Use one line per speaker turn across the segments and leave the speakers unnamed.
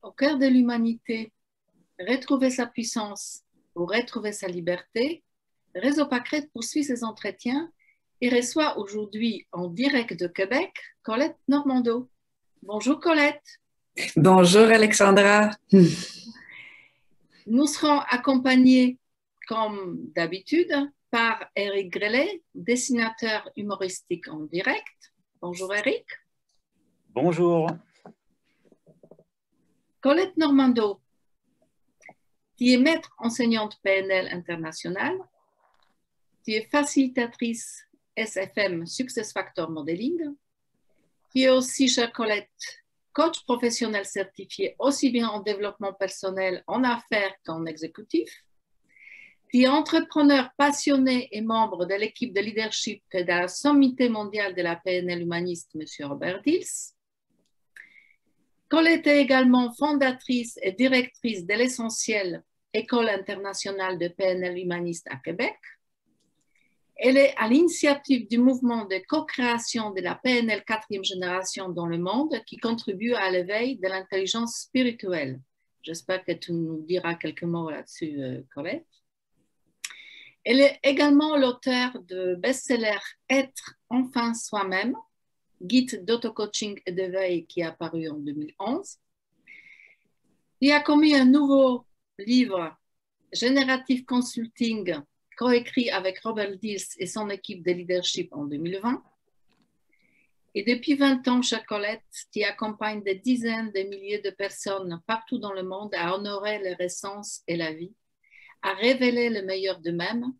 au cœur de l'humanité, retrouver sa puissance ou retrouver sa liberté, Réseau Pâquerette poursuit ses entretiens et reçoit aujourd'hui en direct de Québec Colette Normando. Bonjour Colette.
Bonjour Alexandra.
Nous serons accompagnés, comme d'habitude, par Éric Grelet, dessinateur humoristique en direct. Bonjour Éric.
Bonjour.
Colette Normando, tu es maître enseignante PNL internationale, tu es facilitatrice SFM Success Factor Modeling, tu es aussi, chère Colette, coach professionnel certifié aussi bien en développement personnel, en affaires qu'en exécutif. Tu es entrepreneur passionné et membre de l'équipe de leadership de la sommité mondiale de la PNL humaniste, M. Robert Dills. Colette est également fondatrice et directrice de l'Essentiel, École internationale de PNL humaniste à Québec. Elle est à l'initiative du mouvement de co-création de la PNL 4e génération dans le monde qui contribue à l'éveil de l'intelligence spirituelle. J'espère que tu nous diras quelques mots là-dessus, Colette. Elle est également l'auteure de best-seller Être enfin soi-même, guide d'auto-coaching et d'éveil qui est apparu en 2011. Il a commis un nouveau livre, Generative Consulting, coécrit avec Robert Dills et son équipe de leadership en 2020. Et depuis 20 ans, chère Colette, tu accompagnes des dizaines de milliers de personnes partout dans le monde à honorer leur essence et la vie, à révéler le meilleur d'eux-mêmes,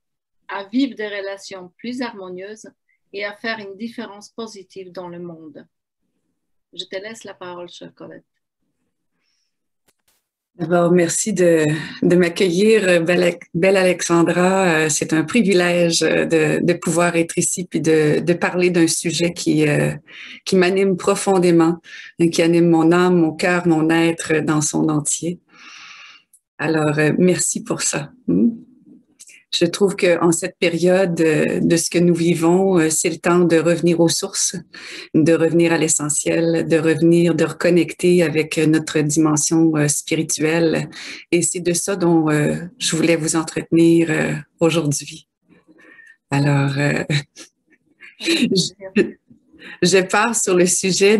à vivre des relations plus harmonieuses et à faire une différence positive dans le monde. Je te laisse la parole, chère Colette.
D'abord, merci de m'accueillir, belle Alexandra. C'est un privilège de pouvoir être ici puis de parler d'un sujet qui m'anime profondément, qui anime mon âme, mon cœur, mon être dans son entier. Alors, merci pour ça. Je trouve qu'en cette période de ce que nous vivons, c'est le temps de revenir aux sources, de revenir à l'essentiel, de revenir, de reconnecter avec notre dimension spirituelle. Et c'est de ça dont je voulais vous entretenir aujourd'hui. Alors, je pars sur le sujet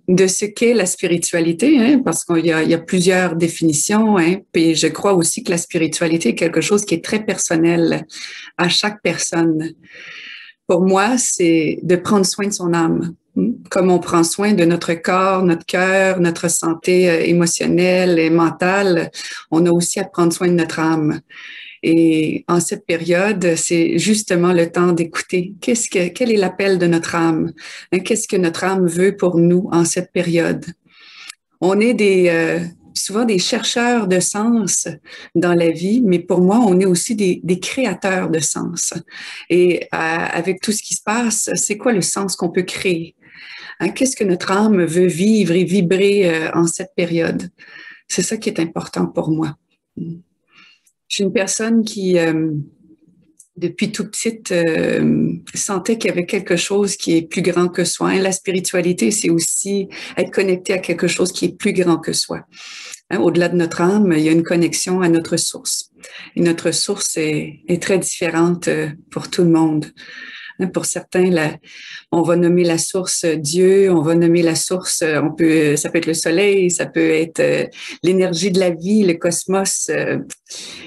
de ce qu'est la spiritualité, hein, parce qu'il y a plusieurs définitions, hein, puis je crois aussi que la spiritualité est quelque chose qui est très personnel à chaque personne. Pour moi, c'est de prendre soin de son âme, comme on prend soin de notre corps, notre cœur, notre santé émotionnelle et mentale, on a aussi à prendre soin de notre âme. Et en cette période, c'est justement le temps d'écouter. Quel est l'appel de notre âme? Qu'est-ce que notre âme veut pour nous en cette période? On est souvent des chercheurs de sens dans la vie, mais pour moi, on est aussi des créateurs de sens. Et avec tout ce qui se passe, c'est quoi le sens qu'on peut créer? Qu'est-ce que notre âme veut vivre et vibrer en cette période? C'est ça qui est important pour moi. Je suis une personne qui, depuis tout petite, sentait qu'il y avait quelque chose qui est plus grand que soi. La spiritualité, c'est aussi être connecté à quelque chose qui est plus grand que soi. Au-delà de notre âme, il y a une connexion à notre source. Et notre source est très différente pour tout le monde. Pour certains, on va nommer la source Dieu, on va nommer la source, ça peut être le soleil, ça peut être l'énergie de la vie, le cosmos,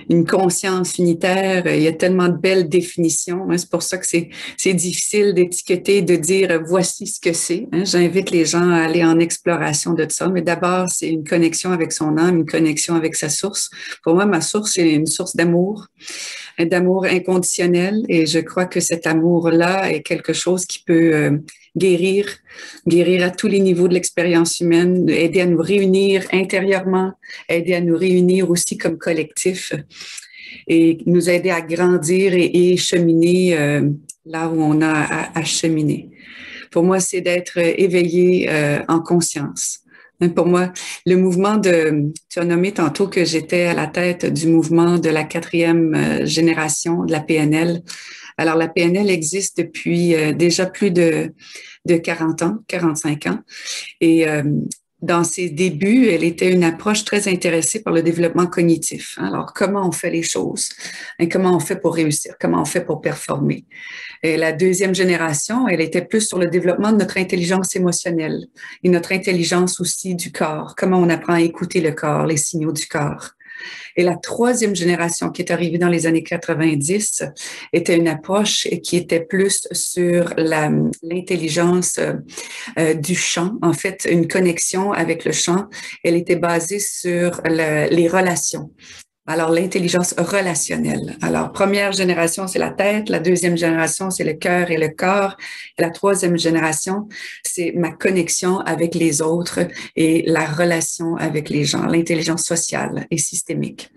une conscience unitaire. Il y a tellement de belles définitions. C'est pour ça que c'est difficile d'étiqueter, de dire voici ce que c'est. J'invite les gens à aller en exploration de ça. Mais d'abord, c'est une connexion avec son âme, une connexion avec sa source. Pour moi, ma source, c'est une source d'amour inconditionnel. Et je crois que cet amour-là est quelque chose qui peut guérir à tous les niveaux de l'expérience humaine, aider à nous réunir intérieurement, aider à nous réunir aussi comme collectif et nous aider à grandir et cheminer là où on a à cheminer. Pour moi, c'est d'être éveillé en conscience. Pour moi, le mouvement tu as nommé tantôt que j'étais à la tête du mouvement de la 4e génération de la PNL. Alors, la PNL existe depuis déjà plus de 40 ans, 45 ans. Et dans ses débuts, elle était une approche très intéressée par le développement cognitif. Alors, comment on fait les choses et comment on fait pour réussir, comment on fait pour performer. Et la deuxième génération, elle était plus sur le développement de notre intelligence émotionnelle et notre intelligence aussi du corps, comment on apprend à écouter le corps, les signaux du corps. Et la troisième génération qui est arrivée dans les années 90 était une approche qui était plus sur l'intelligence du chant, en fait, une connexion avec le chant. Elle était basée sur les relations. Alors, l'intelligence relationnelle. Alors, première génération, c'est la tête. La deuxième génération, c'est le cœur et le corps. Et la troisième génération, c'est ma connexion avec les autres et la relation avec les gens, l'intelligence sociale et systémique.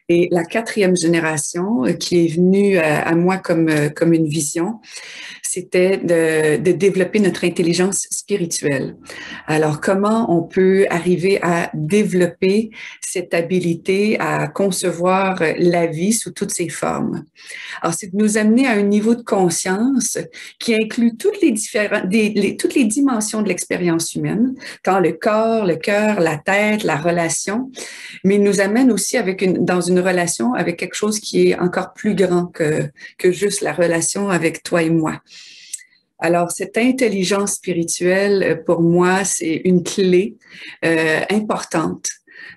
Et la quatrième génération qui est venue à moi comme une vision, c'était de développer notre intelligence spirituelle. Alors, comment on peut arriver à développer cette habilité à concevoir la vie sous toutes ses formes? Alors, c'est de nous amener à un niveau de conscience qui inclut toutes les dimensions de l'expérience humaine, tant le corps, le cœur, la tête, la relation, mais nous amène aussi dans une relation avec quelque chose qui est encore plus grand que juste la relation avec toi et moi. Alors, cette intelligence spirituelle, pour moi, c'est une clé importante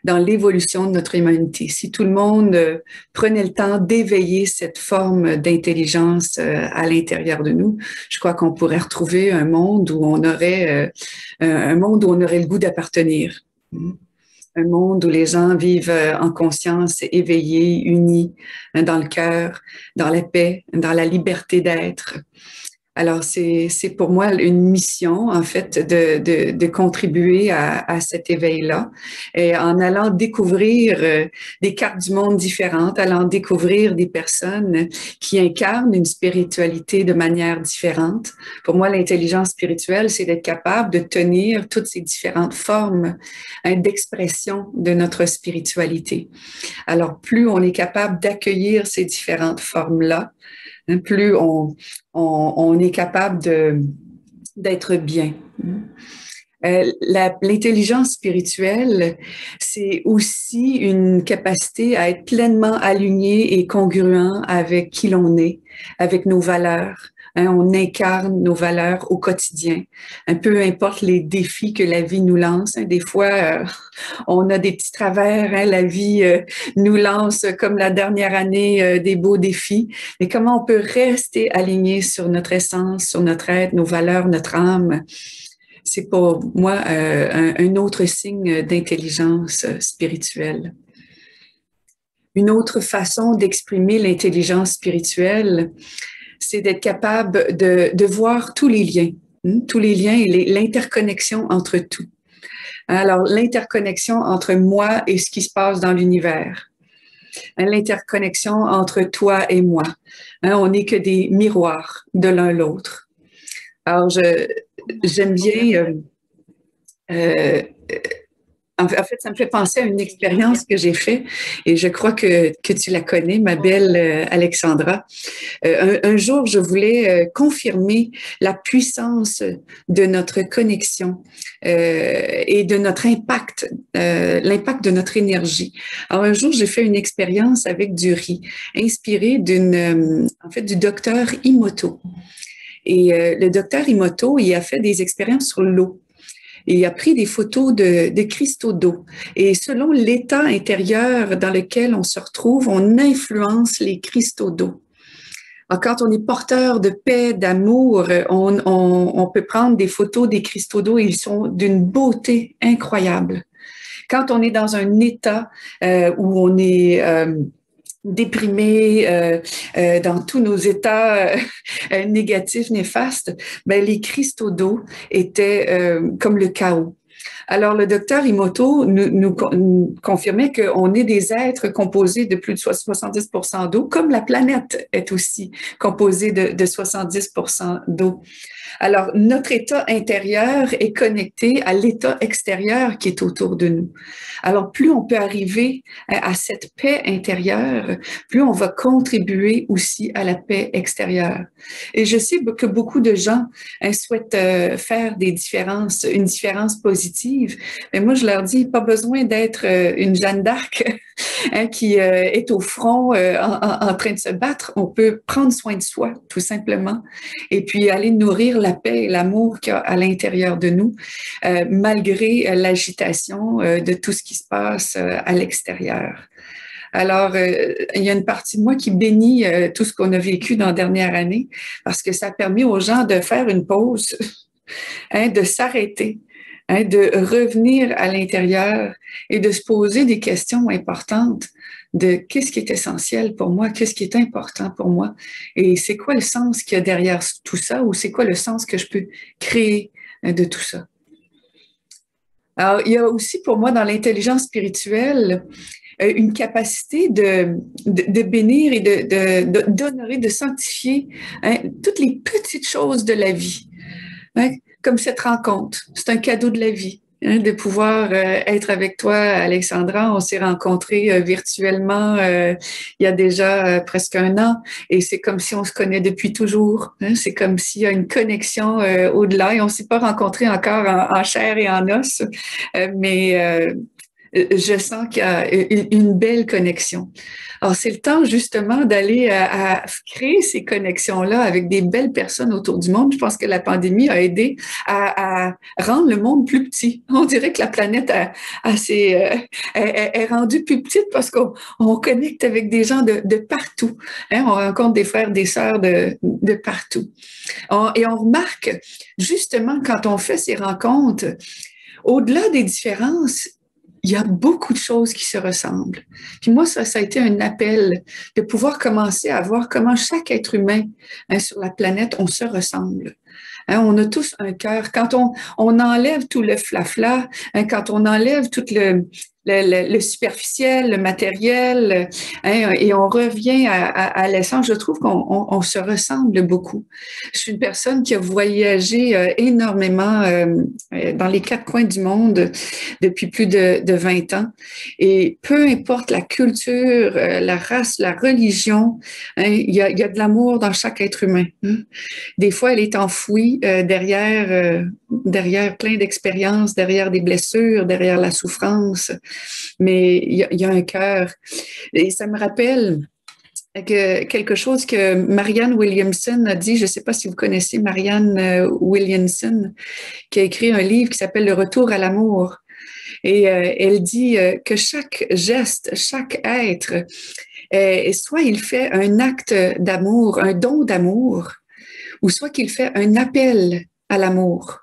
dans l'évolution de notre humanité. Si tout le monde prenait le temps d'éveiller cette forme d'intelligence à l'intérieur de nous, je crois qu'on pourrait retrouver un monde où on aurait le goût d'appartenir. Un monde où les gens vivent en conscience, éveillés, unis, dans le cœur, dans la paix, dans la liberté d'être. Alors, c'est pour moi une mission, en fait, de contribuer à cet éveil-là, et en allant découvrir des cartes du monde différentes, allant découvrir des personnes qui incarnent une spiritualité de manière différente. Pour moi, l'intelligence spirituelle, c'est d'être capable de tenir toutes ces différentes formes d'expression de notre spiritualité. Alors, plus on est capable d'accueillir ces différentes formes-là, plus on est capable d'être bien. L'intelligence spirituelle, c'est aussi une capacité à être pleinement aligné et congruent avec qui l'on est, avec nos valeurs. On incarne nos valeurs au quotidien. Peu importe les défis que la vie nous lance. Des fois, on a des petits travers. La vie nous lance, comme la dernière année, des beaux défis. Mais comment on peut rester aligné sur notre essence, sur notre être, nos valeurs, notre âme? C'est pour moi un autre signe d'intelligence spirituelle. Une autre façon d'exprimer l'intelligence spirituelle, c'est d'être capable de voir tous les liens et l'interconnexion entre tout. Alors, l'interconnexion entre moi et ce qui se passe dans l'univers. L'interconnexion entre toi et moi. On n'est que des miroirs de l'un l'autre. Alors, j'aime bien... en fait, ça me fait penser à une expérience que j'ai faite et je crois que tu la connais, ma belle Alexandra. Un jour, je voulais confirmer la puissance de notre connexion et de notre impact, l'impact de notre énergie. Alors, un jour, j'ai fait une expérience avec du riz, inspirée du docteur Emoto. Et le docteur Emoto, il a fait des expériences sur l'eau. Et il a pris des photos de cristaux d'eau. Et selon l'état intérieur dans lequel on se retrouve, on influence les cristaux d'eau. Alors, quand on est porteur de paix, d'amour, on peut prendre des photos des cristaux d'eau et ils sont d'une beauté incroyable. Quand on est dans un état où on est... déprimés, dans tous nos états négatifs, néfastes, ben, les cristaux d'eau étaient comme le chaos. Alors, le docteur Emoto nous confirmait qu'on est des êtres composés de plus de 70% d'eau, comme la planète est aussi composée de 70% d'eau. Alors, notre état intérieur est connecté à l'état extérieur qui est autour de nous. Alors, plus on peut arriver à cette paix intérieure, plus on va contribuer aussi à la paix extérieure. Et je sais que beaucoup de gens souhaitent faire une différence positive positive. Mais moi, je leur dis, pas besoin d'être une Jeanne d'Arc hein, qui est au front en train de se battre. On peut prendre soin de soi, tout simplement, et puis aller nourrir la paix et l'amour qu'il y a à l'intérieur de nous, malgré l'agitation de tout ce qui se passe à l'extérieur. Alors, il y a une partie de moi qui bénit tout ce qu'on a vécu dans la dernière année parce que ça a permis aux gens de faire une pause, hein, de s'arrêter, hein, de revenir à l'intérieur et de se poser des questions importantes de qu'est-ce qui est essentiel pour moi, qu'est-ce qui est important pour moi et c'est quoi le sens qu'il y a derrière tout ça ou c'est quoi le sens que je peux créer de tout ça. Alors, il y a aussi pour moi dans l'intelligence spirituelle une capacité de bénir et d'honorer, de sanctifier hein, toutes les petites choses de la vie, hein, comme cette rencontre. C'est un cadeau de la vie hein, de pouvoir être avec toi, Alexandra. On s'est rencontrés virtuellement il y a déjà presque 1 an et c'est comme si on se connaît depuis toujours. Hein. C'est comme s'il y a une connexion au-delà et on ne s'est pas rencontrés encore en chair et en os, mais je sens qu'il y a une belle connexion. Alors, c'est le temps justement d'aller à créer ces connexions-là avec des belles personnes autour du monde. Je pense que la pandémie a aidé à rendre le monde plus petit. On dirait que la planète est rendue plus petite parce qu'on connecte avec des gens de partout. Hein? On rencontre des frères, des sœurs de partout. Et on remarque justement quand on fait ces rencontres, au-delà des différences, il y a beaucoup de choses qui se ressemblent. Puis moi, ça a été un appel de pouvoir commencer à voir comment chaque être humain hein, sur la planète, on se ressemble. Hein, on a tous un cœur. Quand on enlève tout le flafla, hein, quand on enlève tout le superficiel, le matériel, hein, et on revient à l'essence, je trouve qu'on se ressemble beaucoup. Je suis une personne qui a voyagé énormément dans les 4 coins du monde depuis plus de 20 ans. Et peu importe la culture, la race, la religion, hein, il y a de l'amour dans chaque être humain. Hein. Des fois, elle est enfouie derrière plein d'expériences, derrière des blessures, derrière la souffrance. Mais il y a un cœur. Et ça me rappelle quelque chose que Marianne Williamson a dit, je ne sais pas si vous connaissez Marianne Williamson, qui a écrit un livre qui s'appelle Le Retour à l'amour. Et elle dit que chaque geste, chaque être, soit il fait un acte d'amour, un don d'amour, ou soit qu'il fait un appel à l'amour.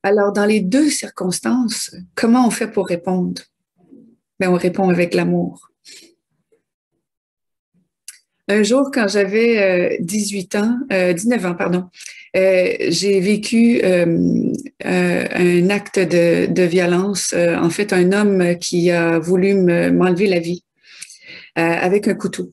Alors, dans les 2 circonstances, comment on fait pour répondre? Bien, on répond avec l'amour. Un jour, quand j'avais 19 ans, pardon, j'ai vécu un acte de violence. En fait, un homme qui a voulu m'enlever la vie avec un couteau.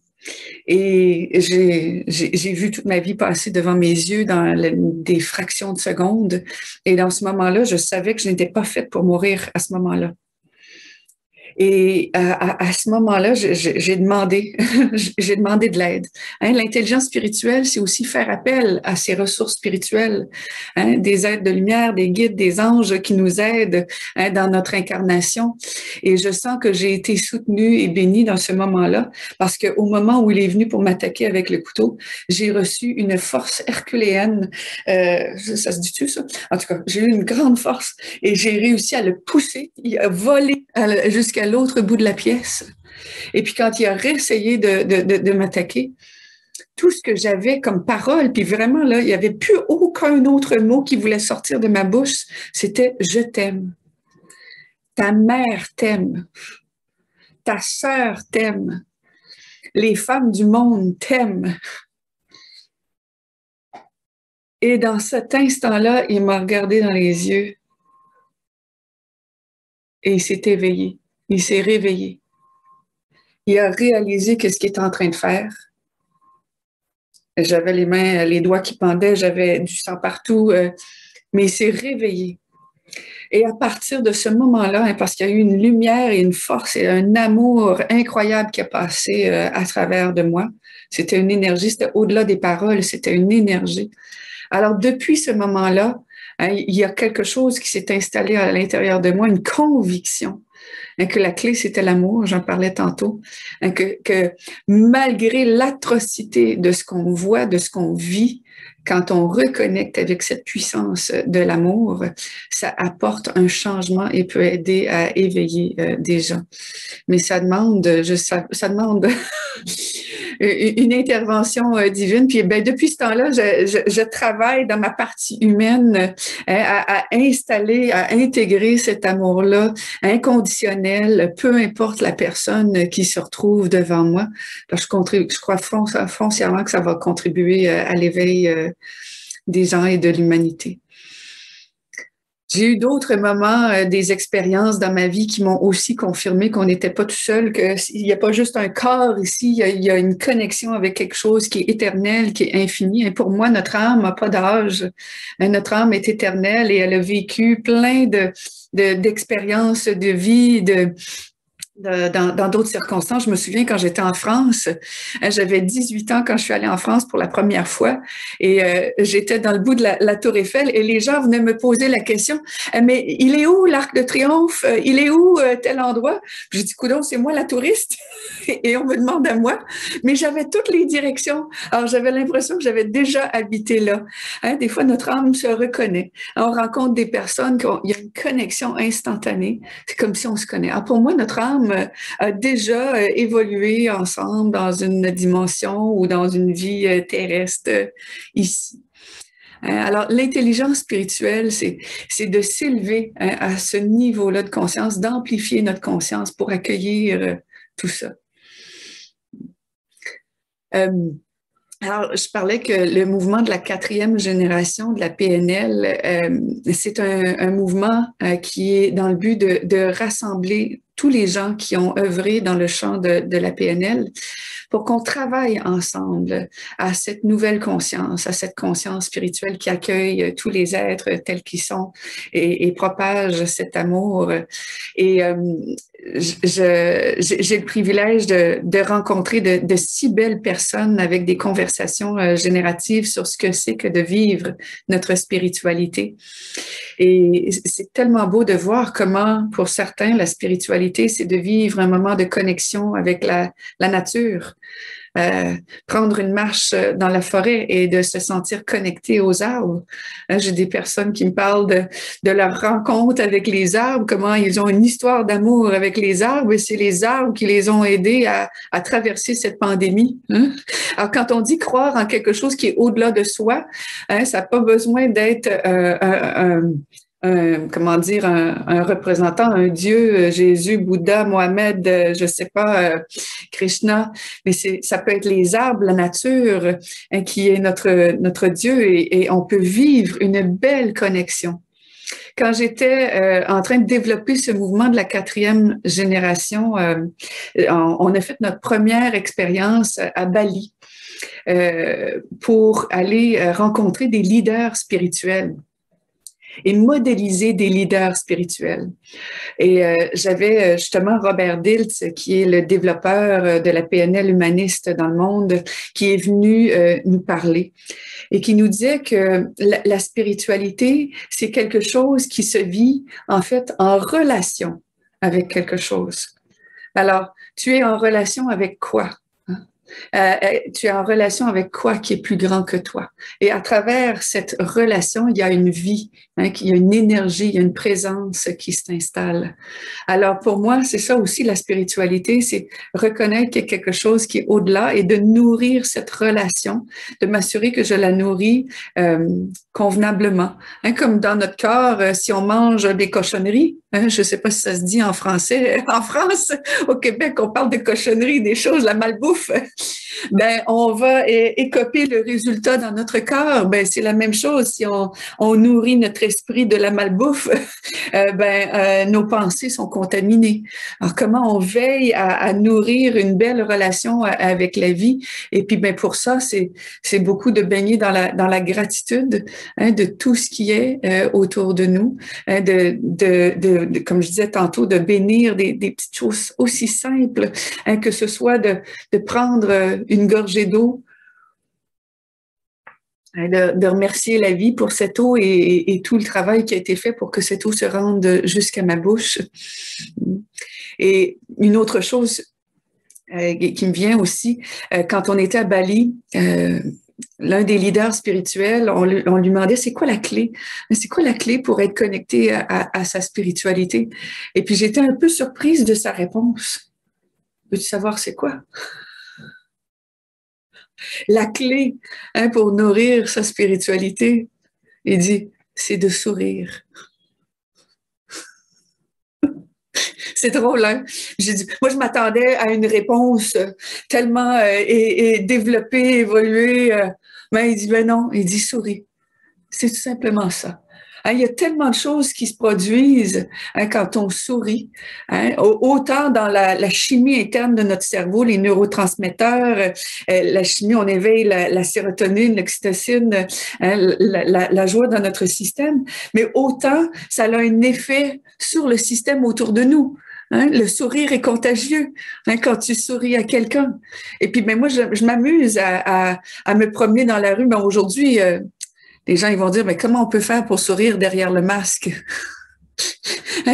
Et j'ai vu toute ma vie passer devant mes yeux dans des fractions de secondes. Et dans ce moment-là, je savais que je n'étais pas faite pour mourir à ce moment-là. Et à ce moment-là, j'ai demandé, j'ai demandé de l'aide. Hein, l'intelligence spirituelle, c'est aussi faire appel à ces ressources spirituelles, hein, des êtres de lumière, des guides, des anges qui nous aident hein, dans notre incarnation. Et je sens que j'ai été soutenue et bénie dans ce moment-là, parce qu'au moment où il est venu pour m'attaquer avec le couteau, j'ai reçu une force herculéenne. Ça se dit-tu, ça? En tout cas, j'ai eu une grande force et j'ai réussi à le pousser. Il a volé jusqu'à l'autre bout de la pièce. Et puis quand il a réessayé de m'attaquer, tout ce que j'avais comme parole, puis vraiment là, il n'y avait plus aucun autre mot qui voulait sortir de ma bouche, c'était « je t'aime ». Ta mère t'aime. Ta sœur t'aime. Les femmes du monde t'aiment. Et dans cet instant-là, il m'a regardé dans les yeux et il s'est éveillé. Il s'est réveillé. Il a réalisé qu'est-ce qu'il était en train de faire. J'avais les mains, les doigts qui pendaient, j'avais du sang partout, mais il s'est réveillé. Et à partir de ce moment-là, hein, parce qu'il y a eu une lumière et une force et un amour incroyable qui a passé à travers de moi, c'était une énergie, c'était au-delà des paroles, c'était une énergie. Alors depuis ce moment-là, Hein, il y a quelque chose qui s'est installé à l'intérieur de moi, une conviction. Hein, que la clé, c'était l'amour, j'en parlais tantôt. Hein, que malgré l'atrocité de ce qu'on voit, de ce qu'on vit, quand on reconnecte avec cette puissance de l'amour, ça apporte un changement et peut aider à éveiller des gens. Mais ça demande, ça demande une intervention divine. Puis ben, depuis ce temps-là, je travaille dans ma partie humaine à installer, à intégrer cet amour-là inconditionnel, peu importe la personne qui se retrouve devant moi. Alors, je crois foncièrement que ça va contribuer à l'éveil des gens et de l'humanité. J'ai eu d'autres moments, des expériences dans ma vie qui m'ont aussi confirmé qu'on n'était pas tout seul, qu'il n'y a pas juste un corps ici, il y a une connexion avec quelque chose qui est éternel, qui est infini. Et pour moi, notre âme n'a pas d'âge. Notre âme est éternelle et elle a vécu plein d'expériences de vie, dans d'autres circonstances. Je me souviens quand j'étais en France, j'avais 18 ans quand je suis allée en France pour la première fois et j'étais dans le bout de la Tour Eiffel et les gens venaient me poser la question « Mais il est où l'Arc de Triomphe? Il est où tel endroit? » J'ai dit « Coudonc, c'est moi la touriste. » Et on me demande à moi, mais j'avais toutes les directions. Alors j'avais l'impression que j'avais déjà habité là. Hein, des fois, notre âme se reconnaît. On rencontre des personnes, il y a une connexion instantanée. C'est comme si on se connaît. Alors pour moi, notre âme a déjà évolué ensemble dans une dimension ou dans une vie terrestre ici. Alors, l'intelligence spirituelle, c'est de s'élever à ce niveau-là de conscience, d'amplifier notre conscience pour accueillir tout ça. Alors, je parlais que le mouvement de la 4e génération de la PNL, c'est un mouvement qui est dans le but de rassembler tous les gens qui ont œuvré dans le champ de la PNL pour qu'on travaille ensemble à cette nouvelle conscience, à cette conscience spirituelle qui accueille tous les êtres tels qu'ils sont et propage cet amour. Et j'ai le privilège de rencontrer de si belles personnes avec des conversations génératives sur ce que c'est que de vivre notre spiritualité. Et c'est tellement beau de voir comment, pour certains, la spiritualité, c'est de vivre un moment de connexion avec la nature. Prendre une marche dans la forêt et de se sentir connecté aux arbres. J'ai des personnes qui me parlent de leur rencontre avec les arbres, comment ils ont une histoire d'amour avec les arbres et c'est les arbres qui les ont aidés à traverser cette pandémie. Hein? Alors, quand on dit croire en quelque chose qui est au-delà de soi, hein, ça n'a pas besoin d'être comment dire, un représentant, un Dieu, Jésus, Bouddha, Mohamed, je sais pas, Krishna, mais ça peut être les arbres, la nature, hein, qui est notre Dieu et on peut vivre une belle connexion. Quand j'étais en train de développer ce mouvement de la 4e génération, on a fait notre première expérience à Bali pour aller rencontrer des leaders spirituels et modéliser des leaders spirituels. Et j'avais justement Robert Dilts, qui est le développeur de la PNL humaniste dans le monde, qui est venu nous parler et qui nous disait que la spiritualité, c'est quelque chose qui se vit en fait en relation avec quelque chose. Alors, tu es en relation avec quoi? Tu es en relation avec quoi qui est plus grand que toi. Et à travers cette relation, il y a une vie, hein, il y a une énergie, il y a une présence qui s'installe. Alors pour moi, c'est ça aussi la spiritualité, c'est reconnaître qu'il y a quelque chose qui est au-delà et de nourrir cette relation, de m'assurer que je la nourris convenablement. Hein, comme dans notre corps, si on mange des cochonneries, hein, je ne sais pas si ça se dit en français, en France, au Québec, on parle de cochonneries, des choses, la malbouffe. Ben, on va écoper le résultat dans notre corps. Ben, c'est la même chose. Si on nourrit notre esprit de la malbouffe, nos pensées sont contaminées. Alors, comment on veille à nourrir une belle relation avec la vie? Et puis, ben, pour ça, c'est beaucoup de baigner dans la gratitude, hein, de tout ce qui est autour de nous, hein, comme je disais tantôt, de bénir des petites choses aussi simples, hein, que ce soit de prendre une gorgée d'eau de remercier la vie pour cette eau et tout le travail qui a été fait pour que cette eau se rende jusqu'à ma bouche. Et une autre chose qui me vient aussi, quand on était à Bali, l'un des leaders spirituels, on lui demandait c'est quoi la clé? C'est quoi la clé pour être connecté à sa spiritualité? Et puis j'étais un peu surprise de sa réponse. Veux-tu savoir c'est quoi? La clé pour nourrir sa spiritualité, il dit, c'est de sourire. C'est drôle, hein? J'ai dit, moi, je m'attendais à une réponse tellement et développée, évoluée. Mais il dit, ben non, il dit souris. C'est tout simplement ça. Hein, il y a tellement de choses qui se produisent quand on sourit. Autant dans la chimie interne de notre cerveau, les neurotransmetteurs, la chimie, on éveille la sérotonine, l'oxytocine, la joie dans notre système, mais autant ça a un effet sur le système autour de nous. Le sourire est contagieux quand tu souris à quelqu'un. Et puis, ben, moi, je m'amuse à me promener dans la rue. Ben, aujourd'hui, les gens ils vont dire, mais comment on peut faire pour sourire derrière le masque?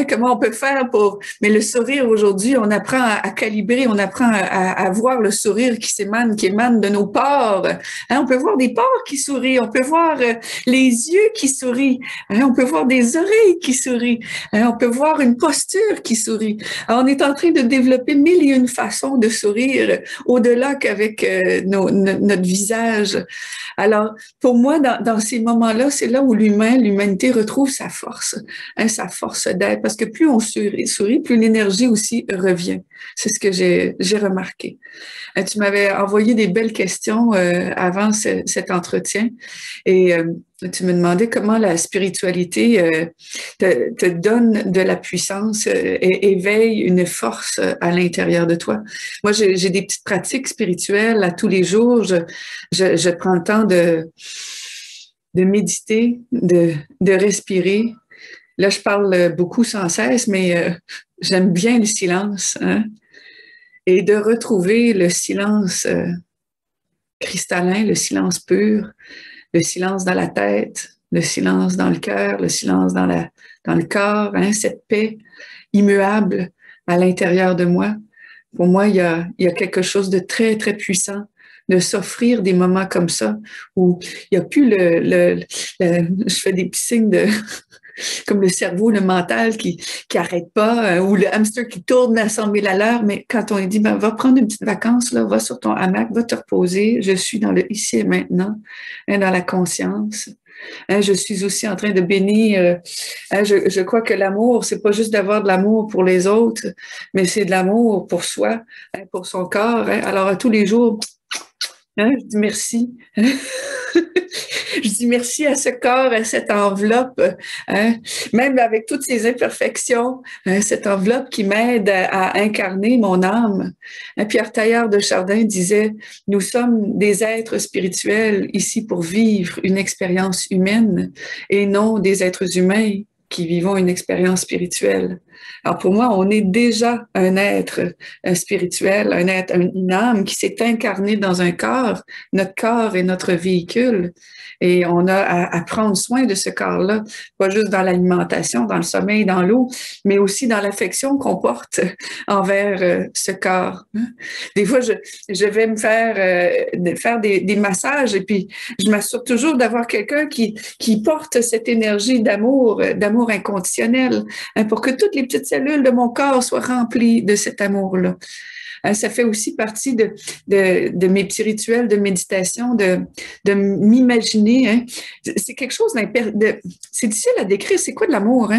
Comment on peut faire pour... Mais le sourire aujourd'hui, on apprend à calibrer, on apprend à voir le sourire qui émane de nos pores. On peut voir des pores qui sourient, on peut voir les yeux qui sourient, on peut voir des oreilles qui sourient, on peut voir une posture qui sourit. Alors, on est en train de développer mille et une façons de sourire au-delà qu'avec notre visage. Alors, pour moi, dans ces moments-là, c'est là où l'humanité retrouve sa force d'être. Parce que plus on sourit, plus l'énergie aussi revient. C'est ce que j'ai remarqué. Tu m'avais envoyé des belles questions avant cet entretien et tu me demandais comment la spiritualité te donne de la puissance et éveille une force à l'intérieur de toi. Moi, j'ai des petites pratiques spirituelles à tous les jours. Je prends le temps de méditer, de respirer. Là, je parle beaucoup sans cesse, mais j'aime bien le silence. Et de retrouver le silence cristallin, le silence pur, le silence dans la tête, le silence dans le cœur, le silence dans le corps, cette paix immuable à l'intérieur de moi. Pour moi, il y a quelque chose de très, très puissant de s'offrir des moments comme ça où il n'y a plus je fais des petits signes comme le cerveau, le mental qui arrête pas, ou le hamster qui tourne à 100 000 à l'heure, mais quand on dit, ben, va prendre une petite vacance, là, va sur ton hamac, va te reposer, je suis dans le ici et maintenant, dans la conscience. Je suis aussi en train de bénir, je crois que l'amour, c'est pas juste d'avoir de l'amour pour les autres, mais c'est de l'amour pour soi, pour son corps. Alors, à tous les jours, je dis merci. Je dis merci à ce corps, à cette enveloppe, même avec toutes ces imperfections, cette enveloppe qui m'aide à incarner mon âme. Pierre Taillard de Chardin disait, nous sommes des êtres spirituels ici pour vivre une expérience humaine et non des êtres humains qui vivons une expérience spirituelle. Alors pour moi, on est déjà un être spirituel, une âme qui s'est incarnée dans un corps. Notre corps est notre véhicule et on a à prendre soin de ce corps-là, pas juste dans l'alimentation, dans le sommeil, dans l'eau, mais aussi dans l'affection qu'on porte envers ce corps. Des fois, je vais me faire des massages et puis je m'assure toujours d'avoir quelqu'un qui porte cette énergie d'amour inconditionnel, pour que toutes les petites cellules de mon corps soient remplies de cet amour-là. Ça fait aussi partie de mes petits rituels de méditation, de m'imaginer. C'est quelque chose c'est difficile à décrire. C'est quoi de l'amour?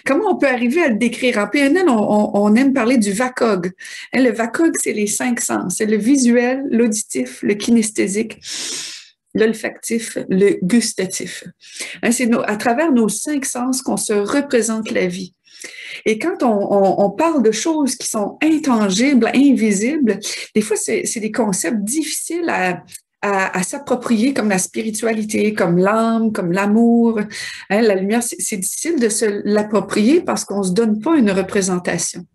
Comment on peut arriver à le décrire? En PNL, on aime parler du VACOG. Le VACOG, c'est les 5 sens. C'est le visuel, l'auditif, le kinesthésique, l'olfactif, le gustatif. C'est à travers nos 5 sens qu'on se représente la vie. Et quand on parle de choses qui sont intangibles, invisibles, des fois, c'est des concepts difficiles à s'approprier, comme la spiritualité, comme l'âme, comme l'amour. La lumière, c'est difficile de se l'approprier parce qu'on ne se donne pas une représentation.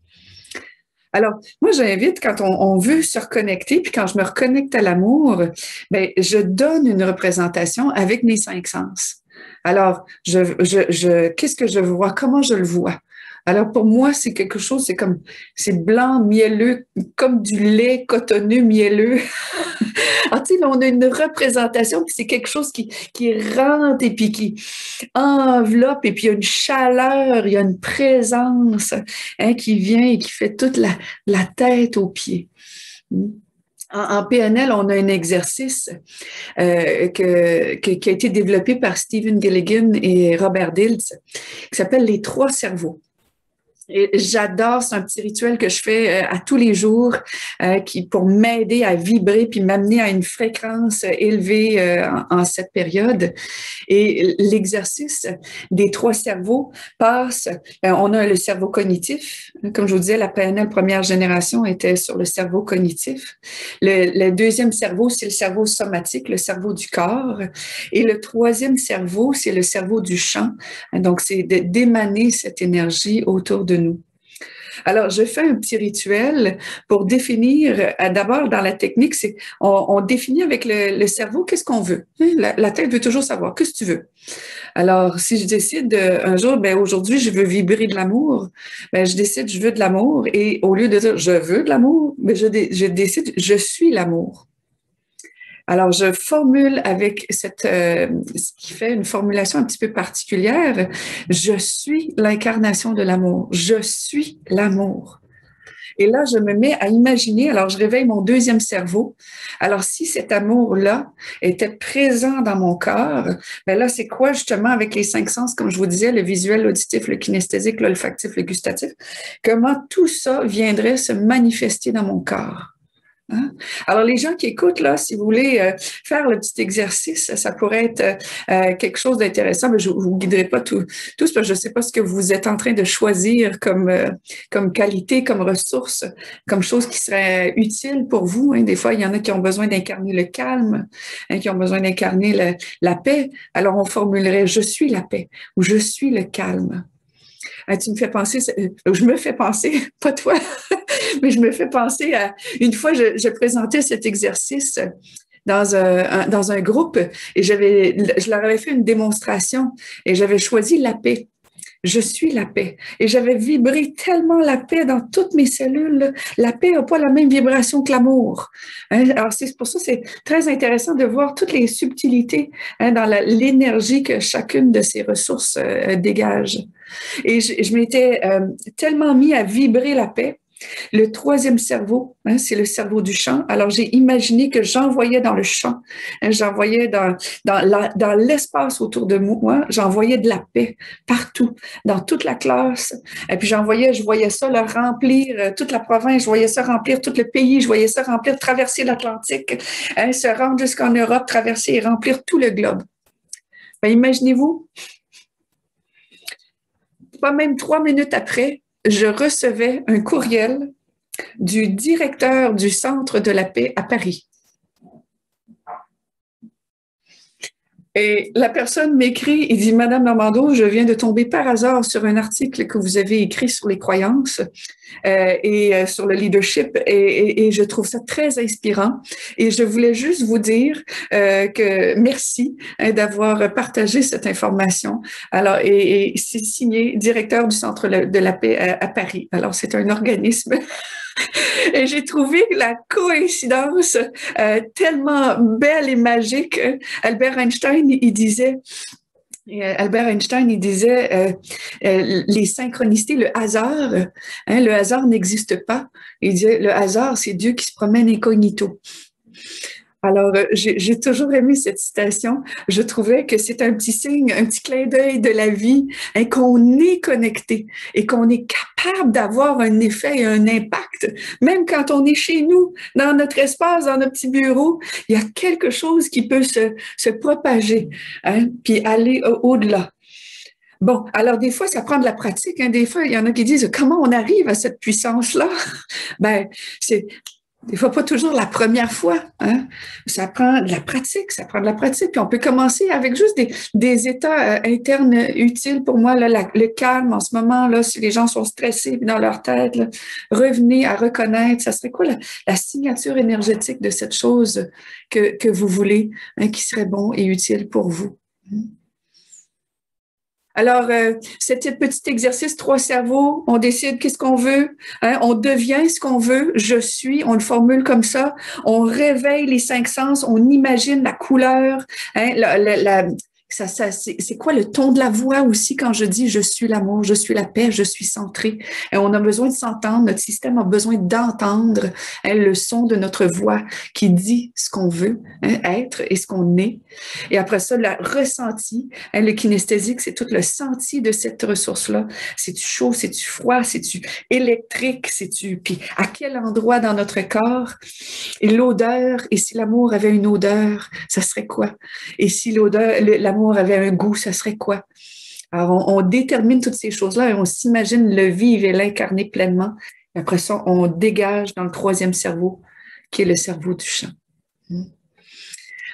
Alors, moi, j'invite quand on veut se reconnecter, puis quand je me reconnecte à l'amour, ben, je donne une représentation avec mes cinq sens. Alors, qu'est-ce que je vois? Comment je le vois? Alors, pour moi, c'est quelque chose, c'est blanc, mielleux, comme du lait cotonneux, mielleux. Ah, tu sais, là, on a une représentation, puis c'est quelque chose qui rentre et puis qui enveloppe, et puis il y a une chaleur, il y a une présence qui vient et qui fait toute la tête aux pieds. En PNL, on a un exercice qui a été développé par Stephen Gilligan et Robert Dilts, qui s'appelle les trois cerveaux. Et j'adore, c'est un petit rituel que je fais à tous les jours pour m'aider à vibrer puis m'amener à une fréquence élevée en cette période. Et l'exercice des trois cerveaux passe, on a le cerveau cognitif. Comme je vous disais, la PNL première génération était sur le cerveau cognitif. Le deuxième cerveau, c'est le cerveau somatique, le cerveau du corps. Et le troisième cerveau, c'est le cerveau du champ. Donc, c'est d'émaner cette énergie autour de nous. Alors, je fais un petit rituel pour définir, d'abord dans la technique, c'est on définit avec le cerveau qu'est-ce qu'on veut. La tête veut toujours savoir, qu'est-ce que tu veux? Alors, si je décide un jour, ben aujourd'hui, je veux vibrer de l'amour, ben je décide, je veux de l'amour, et au lieu de dire je veux de l'amour, ben je décide, je suis l'amour. Alors, je formule avec ce qui fait une formulation un petit peu particulière. Je suis l'incarnation de l'amour. Je suis l'amour. Et là, je me mets à imaginer, alors je réveille mon deuxième cerveau. Alors, si cet amour-là était présent dans mon corps, ben là, c'est quoi justement avec les cinq sens, comme je vous disais, le visuel, l'auditif, le kinesthésique, l'olfactif, le gustatif, comment tout ça viendrait se manifester dans mon corps? Hein? Alors, les gens qui écoutent, là, si vous voulez faire le petit exercice, ça pourrait être quelque chose d'intéressant, mais je ne vous guiderai pas tous, parce que je ne sais pas ce que vous êtes en train de choisir comme qualité, comme ressource, comme chose qui serait utile pour vous. Hein. Des fois, il y en a qui ont besoin d'incarner le calme, qui ont besoin d'incarner la paix. Alors, on formulerait « je suis la paix » ou « je suis le calme ». Tu me fais penser, je me fais penser, pas toi, mais je me fais penser à une fois, je présentais cet exercice dans un groupe et je leur avais fait une démonstration et j'avais choisi la paix. Je suis la paix. Et j'avais vibré tellement la paix dans toutes mes cellules. La paix n'a pas la même vibration que l'amour. Hein? Alors, c'est pour ça que c'est très intéressant de voir toutes les subtilités dans l'énergie que chacune de ces ressources dégage. Et je m'étais tellement mis à vibrer la paix. Le troisième cerveau, c'est le cerveau du champ. Alors, j'ai imaginé que j'envoyais dans le champ, j'envoyais dans l'espace autour de moi, j'envoyais de la paix partout, dans toute la classe. Et puis, je voyais ça là, remplir toute la province, je voyais ça remplir tout le pays, je voyais ça remplir, traverser l'Atlantique, se rendre jusqu'en Europe, traverser et remplir tout le globe. Ben, imaginez-vous, pas même 3 minutes après, je recevais un courriel du directeur du Centre de la paix à Paris. Et la personne m'écrit, il dit « Madame Normando, je viens de tomber par hasard sur un article que vous avez écrit sur les croyances et sur le leadership et je trouve ça très inspirant. Et je voulais juste vous dire que merci d'avoir partagé cette information. Alors, et c'est signé directeur du Centre de la paix à Paris. Alors, c'est un organisme. Et j'ai trouvé la coïncidence tellement belle et magique. Albert Einstein, il disait les synchronicités, le hasard, le hasard n'existe pas. Il disait le hasard, c'est Dieu qui se promène incognito. Alors, j'ai toujours aimé cette citation. Je trouvais que c'est un petit signe, un petit clin d'œil de la vie, qu'on est connecté et qu'on est capable d'avoir un effet et un impact. Même quand on est chez nous, dans notre espace, dans notre petit bureau, il y a quelque chose qui peut se propager, puis aller au-delà. Bon, alors des fois, ça prend de la pratique. Des fois, il y en a qui disent « Comment on arrive à cette puissance-là? » Ben, c'est Des fois, pas toujours la première fois. Hein? Ça prend de la pratique, ça prend de la pratique. Puis on peut commencer avec juste des états internes utiles pour moi. Là, le calme en ce moment, là, si les gens sont stressés dans leur tête, là, revenez à reconnaître, ça serait quoi la signature énergétique de cette chose que vous voulez, hein, qui serait bon et utile pour vous. Alors, cet petit exercice, 3 cerveaux, on décide qu'est-ce qu'on veut, hein, on devient ce qu'on veut, je suis, on le formule comme ça, on réveille les 5 sens, on imagine la couleur, hein, c'est quoi le ton de la voix aussi quand je dis je suis l'amour, je suis la paix, je suis centré. Et on a besoin de s'entendre, notre système a besoin d'entendre, hein, le son de notre voix qui dit ce qu'on veut, hein, être et ce qu'on est. Et après ça, le ressenti, hein, le kinesthésique, c'est tout le senti de cette ressource-là. C'est-tu chaud, c'est-tu froid, c'est-tu électrique, c'est-tu... Puis à quel endroit dans notre corps? Et l'odeur, et si l'amour avait une odeur, ça serait quoi? Et si l'amour avait un goût, ça serait quoi? Alors, on détermine toutes ces choses-là et on s'imagine le vivre et l'incarner pleinement. Et après ça, on dégage dans le 3e cerveau, qui est le cerveau du chant.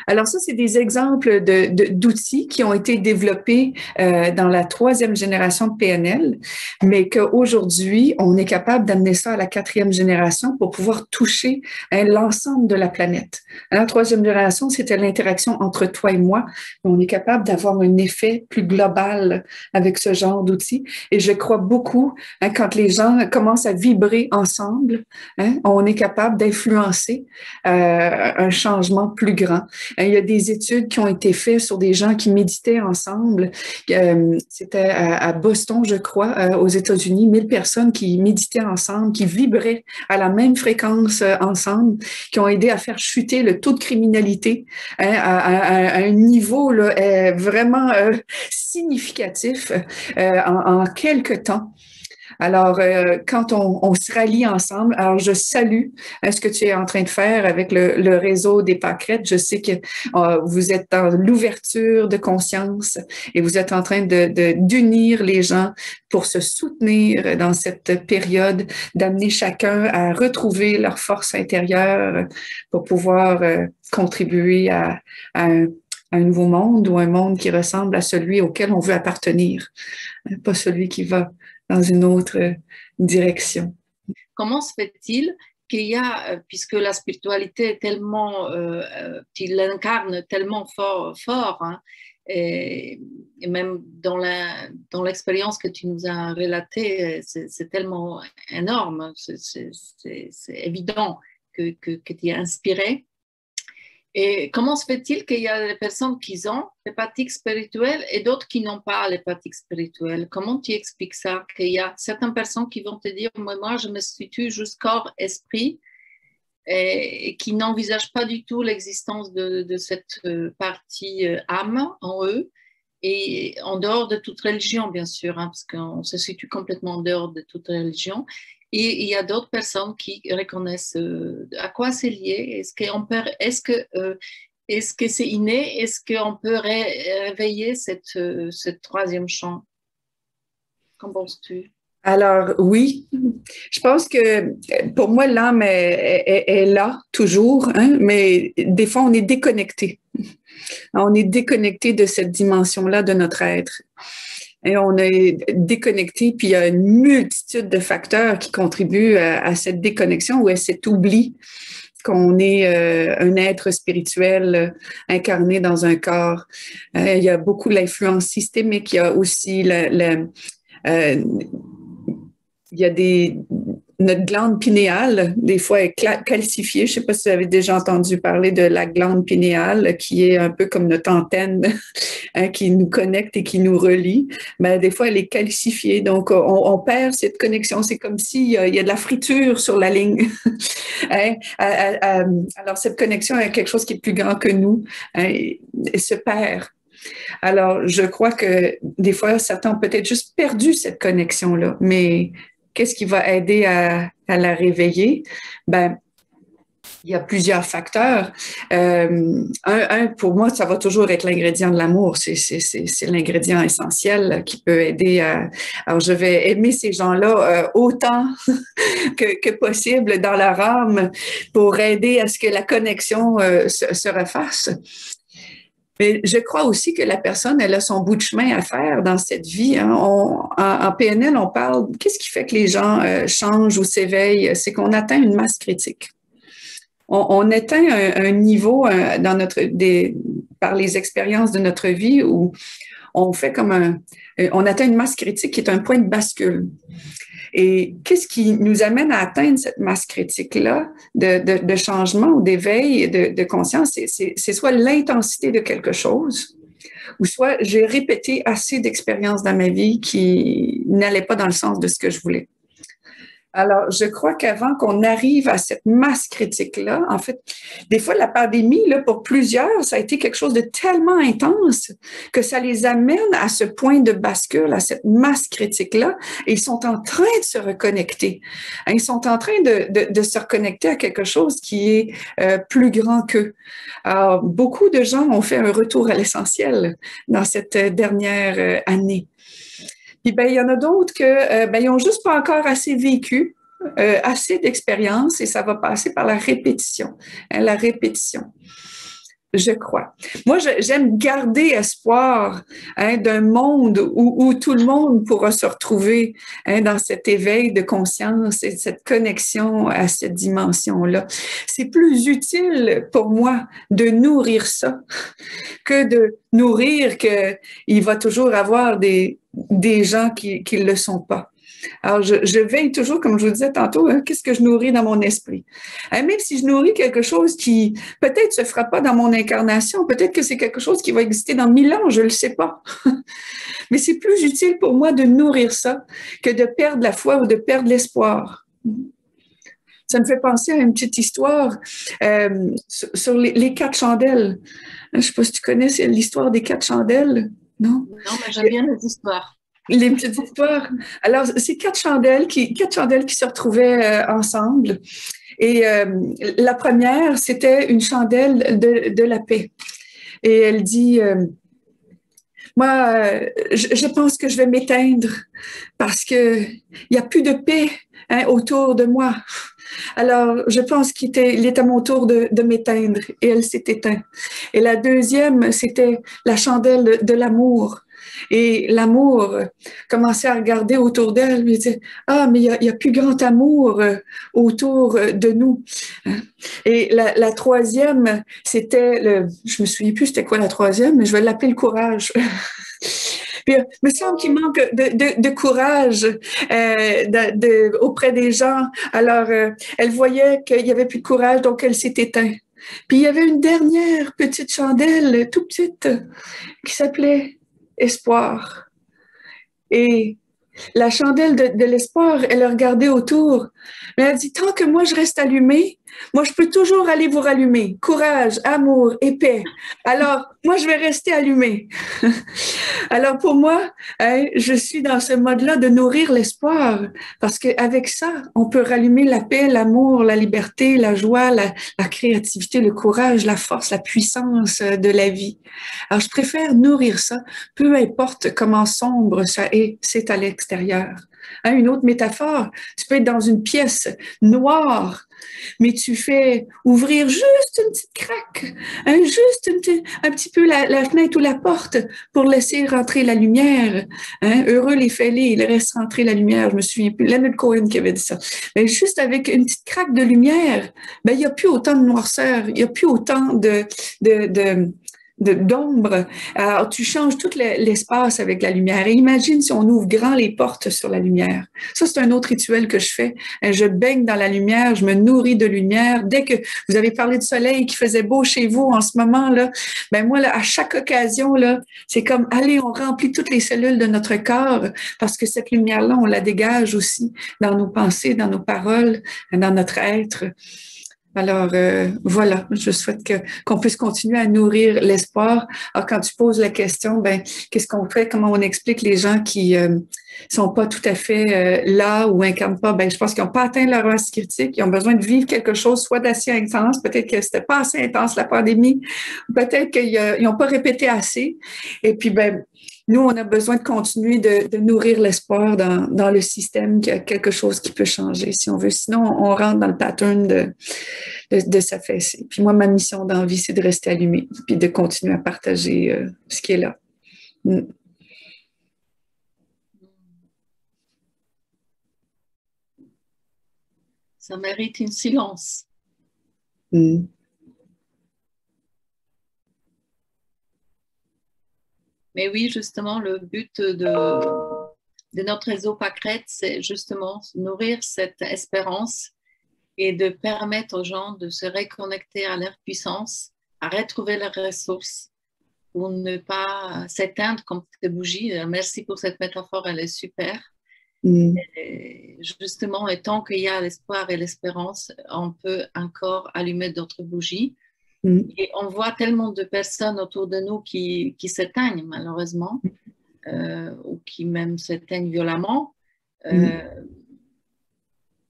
Alors ça, c'est des exemples d'outils qui ont été développés dans la 3e génération de PNL, mais qu'aujourd'hui, on est capable d'amener ça à la 4e génération pour pouvoir toucher, hein, l'ensemble de la planète. La 3e génération, c'était l'interaction entre toi et moi. On est capable d'avoir un effet plus global avec ce genre d'outils. Et je crois beaucoup, hein, quand les gens commencent à vibrer ensemble, hein, on est capable d'influencer un changement plus grand. Il y a des études qui ont été faites sur des gens qui méditaient ensemble. C'était à Boston, je crois, aux États-Unis, 1000 personnes qui méditaient ensemble, qui vibraient à la même fréquence ensemble, qui ont aidé à faire chuter le taux de criminalité, hein, à un niveau là, vraiment significatif en quelques temps. Alors, quand on se rallie ensemble, alors je salue ce que tu es en train de faire avec le réseau des pâquerettes. Je sais que vous êtes dans l'ouverture de conscience et vous êtes en train d'unir les gens pour se soutenir dans cette période, d'amener chacun à retrouver leur force intérieure pour pouvoir contribuer à un nouveau monde ou un monde qui ressemble à celui auquel on veut appartenir, pas celui qui va dans une autre direction.
Comment se fait-il qu'il y a, puisque la spiritualité est tellement, tu l'incarnes tellement fort hein, et même dans l'expérience que tu nous as relatée, c'est tellement énorme, c'est évident que tu es inspiré. Et comment se fait-il qu'il y a des personnes qui ont les pratiques spirituelles et d'autres qui n'ont pas les pratiques spirituelles? Comment tu expliques ça? Qu'il y a certaines personnes qui vont te dire, moi je me situe juste corps, esprit, et qui n'envisagent pas du tout l'existence de cette partie âme en eux, et en dehors de toute religion, bien sûr, hein, parce qu'on se situe complètement en dehors de toute religion. Et il y a d'autres personnes qui reconnaissent à quoi c'est lié. Est-ce que c'est inné? Est-ce qu'on peut réveiller cette 3e champ? Qu'en penses-tu?
Alors oui, je pense que pour moi, l'âme est là toujours, hein, mais des fois, on est déconnecté. On est déconnecté de cette dimension-là de notre être. Et on est déconnecté, puis il y a une multitude de facteurs qui contribuent à cette déconnexion ou à cet oubli qu'on est un être spirituel incarné dans un corps. Il y a beaucoup l'influence systémique, il y a aussi il y a notre glande pinéale, des fois, est calcifiée. Je ne sais pas si vous avez déjà entendu parler de la glande pinéale, qui est un peu comme notre antenne hein, qui nous connecte et qui nous relie. Mais des fois, elle est calcifiée. Donc, on perd cette connexion. C'est comme s'il y a de la friture sur la ligne. Hein? Alors, cette connexion est quelque chose qui est plus grand que nous, hein, et se perd. Alors, je crois que des fois, certains ont peut-être juste perdu cette connexion-là, mais qu'est-ce qui va aider à la réveiller? Ben, Il y a plusieurs facteurs. Pour moi, ça va toujours être l'ingrédient de l'amour. C'est l'ingrédient essentiel qui peut aider à... Alors, je vais aimer ces gens-là autant que possible dans leur âme pour aider à ce que la connexion se refasse. Mais je crois aussi que la personne, elle a son bout de chemin à faire dans cette vie. Hein. En PNL, on parle, qu'est-ce qui fait que les gens changent ou s'éveillent? C'est qu'on atteint une masse critique. On atteint un niveau par les expériences de notre vie où on fait on atteint une masse critique qui est un point de bascule. Et qu'est-ce qui nous amène à atteindre cette masse critique-là de changement ou d'éveil, de conscience? C'est soit l'intensité de quelque chose, ou soit j'ai répété assez d'expériences dans ma vie qui n'allaient pas dans le sens de ce que je voulais. Alors, je crois qu'avant qu'on arrive à cette masse critique-là, en fait, des fois, la pandémie, là, pour plusieurs, ça a été quelque chose de tellement intense que ça les amène à ce point de bascule, à cette masse critique-là, et ils sont en train de se reconnecter. Ils sont en train de se reconnecter à quelque chose qui est plus grand qu'eux. Alors, beaucoup de gens ont fait un retour à l'essentiel dans cette dernière année. Puis ben, il y en a d'autres que ils ont juste pas encore assez vécu, assez d'expérience, et ça va passer par la répétition. Hein, la répétition, je crois. Moi, j'aime garder espoir d'un monde où tout le monde pourra se retrouver dans cet éveil de conscience et cette connexion à cette dimension-là. C'est plus utile pour moi de nourrir ça que de nourrir qu'il va toujours avoir des gens qui ne le sont pas. Alors, je veille toujours, comme je vous disais tantôt, qu'est-ce que je nourris dans mon esprit. Même si je nourris quelque chose qui peut-être se fera pas dans mon incarnation, peut-être que c'est quelque chose qui va exister dans 1000 ans, je le sais pas. Mais c'est plus utile pour moi de nourrir ça que de perdre la foi ou de perdre l'espoir. Ça me fait penser à une petite histoire sur les 4 chandelles. Je ne sais pas si tu connais l'histoire des 4 chandelles. Non?
Non, mais j'aime bien les histoires.
Les petites histoires. Alors, c'est 4 chandelles qui se retrouvaient ensemble. Et la première, c'était une chandelle de la paix. Et elle dit, moi, je pense que je vais m'éteindre parce que il n'y a plus de paix autour de moi. Alors, je pense qu'il est à mon tour de m'éteindre. Et elle s'est éteinte. Et la deuxième, c'était la chandelle de l'amour. Et l'amour commençait à regarder autour d'elle, lui disait, ah, mais il y a plus grand amour autour de nous. Et la troisième, c'était je me souviens plus c'était quoi la troisième, mais je vais l'appeler le courage. Puis, il me semble qu'il manque de courage auprès des gens. Alors, elle voyait qu'il n'y avait plus de courage, donc elle s'est éteinte. Puis, il y avait une dernière petite chandelle, toute petite, qui s'appelait espoir. Et la chandelle de l'espoir, elle a regardé autour. Mais elle a dit, tant que moi je reste allumée, moi je peux toujours aller vous rallumer. Courage, amour et paix. Alors, moi je vais rester allumée. Alors pour moi, je suis dans ce mode-là de nourrir l'espoir. Parce qu'avec ça, on peut rallumer la paix, l'amour, la liberté, la joie, la créativité, le courage, la force, la puissance de la vie. Alors je préfère nourrir ça, peu importe comment sombre ça est, c'est à l'extérieur. Une autre métaphore, tu peux être dans une pièce noire, mais tu fais ouvrir juste une petite craque, juste un petit peu la fenêtre ou la porte pour laisser rentrer la lumière. Heureux les fêlés, il laisse rentrer la lumière. Je me souviens plus, Leonard Cohen qui avait dit ça. Mais juste avec une petite craque de lumière, il n'y a plus autant de noirceur, il n'y a plus autant d'ombre. Alors, tu changes tout l'espace avec la lumière. Et imagine si on ouvre grand les portes sur la lumière. Ça, c'est un autre rituel que je fais. Je baigne dans la lumière, je me nourris de lumière. Dès que vous avez parlé de soleil qui faisait beau chez vous en ce moment, là, moi, là, à chaque occasion, là, c'est comme, allez, on remplit toutes les cellules de notre corps parce que cette lumière-là, on la dégage aussi dans nos pensées, dans nos paroles, dans notre être. Alors, voilà, je souhaite qu'on puisse continuer à nourrir l'espoir. Alors, quand tu poses la question, ben, qu'est-ce qu'on fait? Comment on explique les gens qui sont pas tout à fait là ou incarnent pas? Ben, je pense qu'ils n'ont pas atteint leur masse critique. Ils ont besoin de vivre quelque chose, soit d'assez intense. Peut-être que c'était pas assez intense, la pandémie. Peut-être qu'ils n'ont pas répété assez. Et puis, ben, nous, on a besoin de continuer de nourrir l'espoir dans le système qu'il y a quelque chose qui peut changer, si on veut. Sinon, on rentre dans le pattern de s'affaisser. Puis moi, ma mission dans la vie, c'est de rester allumée, puis de continuer à partager ce qui est là. Mm.
Ça mérite un silence.
Mm.
Mais oui, justement, le but de notre réseau Pâquerette, c'est justement nourrir cette espérance et de permettre aux gens de se reconnecter à leur puissance, à retrouver leurs ressources pour ne pas s'éteindre comme des bougies. Merci pour cette métaphore, elle est super. Et justement, et tant qu'il y a l'espoir et l'espérance, on peut encore allumer d'autres bougies. Et on voit tellement de personnes autour de nous qui s'éteignent malheureusement, ou qui même s'éteignent violemment.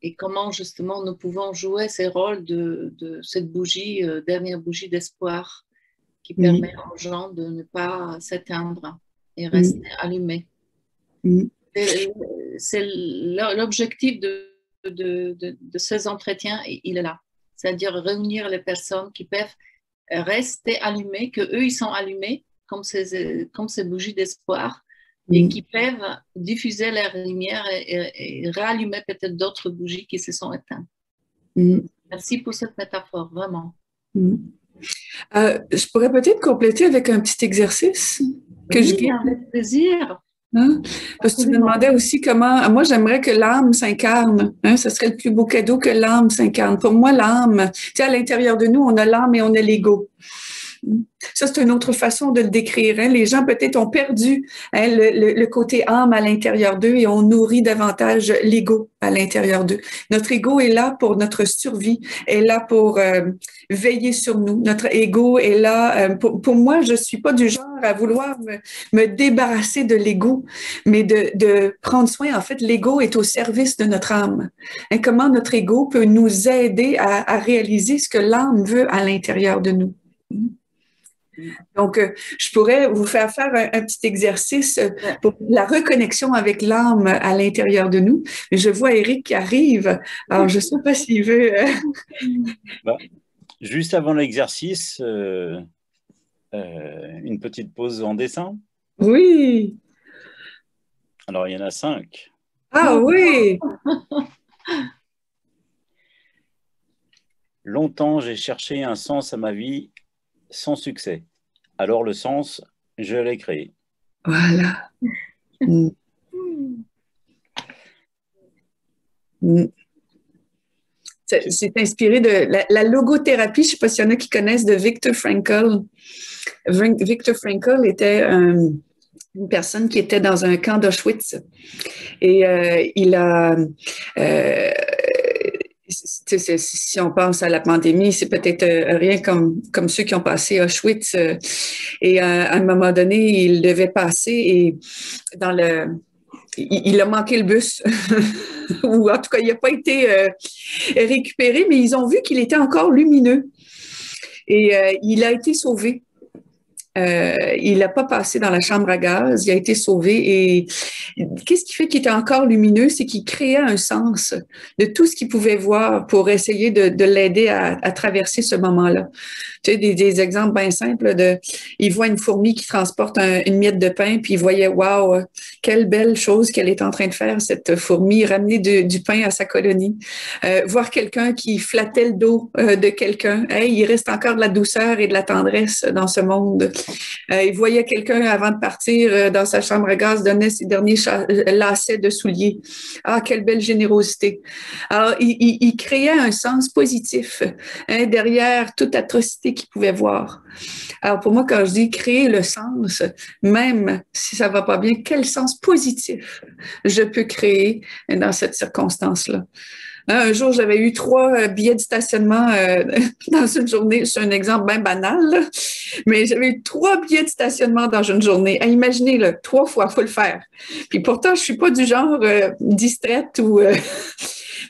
Et comment justement nous pouvons jouer ces rôles de cette bougie, dernière bougie d'espoir qui permet aux gens de ne pas s'éteindre et rester allumés. C'est l'objectif de ces entretiens, il est là. C'est-à-dire réunir les personnes qui peuvent rester allumées, qu'eux, ils sont allumés comme ces bougies d'espoir et qui peuvent diffuser leur lumière et rallumer peut-être d'autres bougies qui se sont éteintes. Merci pour cette métaphore, vraiment.
Je pourrais peut-être compléter avec un petit exercice que je guide.
Avec plaisir.
Hein? Parce que tu me demandais aussi comment. Moi, j'aimerais que l'âme s'incarne. Hein? Ce serait le plus beau cadeau que l'âme s'incarne. Pour moi, l'âme, tu sais, à l'intérieur de nous, on a l'âme et on a l'ego. Ça, c'est une autre façon de le décrire. Hein? Les gens, peut-être, ont perdu le côté âme à l'intérieur d'eux et on nourrit davantage l'ego à l'intérieur d'eux. Notre ego est là pour notre survie, est là pour veiller sur nous. Notre ego est là. Pour moi, je suis pas du genre à vouloir me débarrasser de l'ego, mais de prendre soin. En fait, l'ego est au service de notre âme. Et comment notre ego peut nous aider à réaliser ce que l'âme veut à l'intérieur de nous. Donc, je pourrais vous faire un petit exercice pour la reconnexion avec l'âme à l'intérieur de nous. Je vois Eric qui arrive. Alors, je ne sais pas s'il veut...
Juste avant l'exercice, une petite pause en dessin.
Oui.
Alors, il y en a 5.
Ah oui.
Longtemps, j'ai cherché un sens à ma vie sans succès. Alors le sens, je l'ai créé.
Voilà. C'est inspiré de la logothérapie. Je ne sais pas s'il y en a qui connaissent de Viktor Frankl. Viktor Frankl était une personne qui était dans un camp d'Auschwitz et il a si on pense à la pandémie, c'est peut-être rien comme ceux qui ont passé Auschwitz. Et à un moment donné, il devait passer et il a manqué le bus. Ou en tout cas, il n'a pas été récupéré, mais ils ont vu qu'il était encore lumineux. Et il a été sauvé. Il n'a pas passé dans la chambre à gaz, il a été sauvé. Et qu'est-ce qui fait qu'il était encore lumineux? C'est qu'il créait un sens de tout ce qu'il pouvait voir pour essayer de l'aider à traverser ce moment-là. Tu sais, des exemples bien simples il voit une fourmi qui transporte une miette de pain, puis il voyait, waouh, quelle belle chose qu'elle est en train de faire, cette fourmi, ramener du pain à sa colonie. Voir quelqu'un qui flattait le dos de quelqu'un. Hey, il reste encore de la douceur et de la tendresse dans ce monde. Il voyait quelqu'un avant de partir dans sa chambre à gaz, donner ses derniers lacets de souliers. Ah, quelle belle générosité. Alors, il créait un sens positif derrière toute atrocité qu'il pouvait voir. Alors, pour moi, quand je dis créer le sens, même si ça va pas bien, quel sens positif je peux créer dans cette circonstance-là? Hein, un jour, j'avais eu 3 billets de stationnement dans une journée. C'est un exemple bien banal, là. Mais j'avais eu 3 billets de stationnement dans une journée. Imaginez, là, 3 fois, il faut le faire. Puis pourtant, je suis pas du genre distraite ou...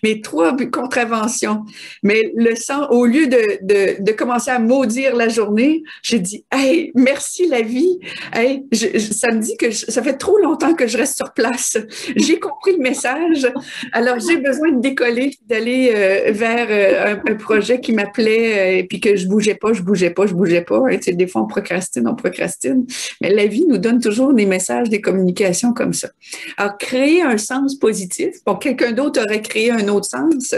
mais 3 contraventions. Mais le sang, au lieu de commencer à maudire la journée, j'ai dit, hey, merci la vie. Hey, ça me dit que ça fait trop longtemps que je reste sur place. J'ai compris le message. Alors, j'ai besoin de décoller, d'aller vers un projet qui m'appelait et puis que je bougeais pas. Et, tu sais, des fois, on procrastine. Mais la vie nous donne toujours des messages, des communications comme ça. Alors, créer un sens positif. Bon, quelqu'un d'autre aurait créé un autre sens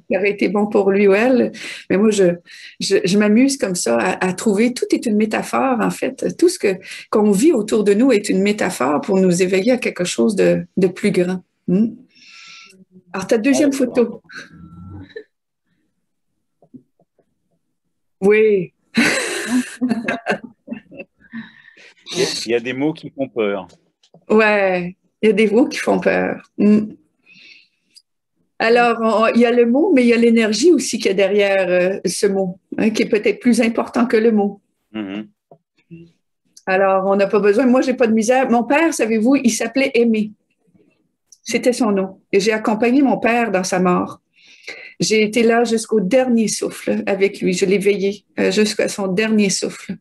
qui aurait été bon pour lui ou elle. Mais moi, je m'amuse comme ça à trouver, tout est une métaphore, en fait. Tout ce qu'on vit autour de nous est une métaphore pour nous éveiller à quelque chose de plus grand. Alors, ta deuxième photo. Oui.
Il y a des mots qui font peur.
Ouais, il y a des mots qui font peur. Alors, il y a le mot, mais il y a l'énergie aussi qu'il y a derrière ce mot, hein, qui est peut-être plus important que le mot. Alors, on n'a pas besoin. Moi, j'ai pas de misère. Mon père, savez-vous, il s'appelait Aimé. C'était son nom. Et j'ai accompagné mon père dans sa mort. J'ai été là jusqu'au dernier souffle avec lui. Je l'ai veillé jusqu'à son dernier souffle.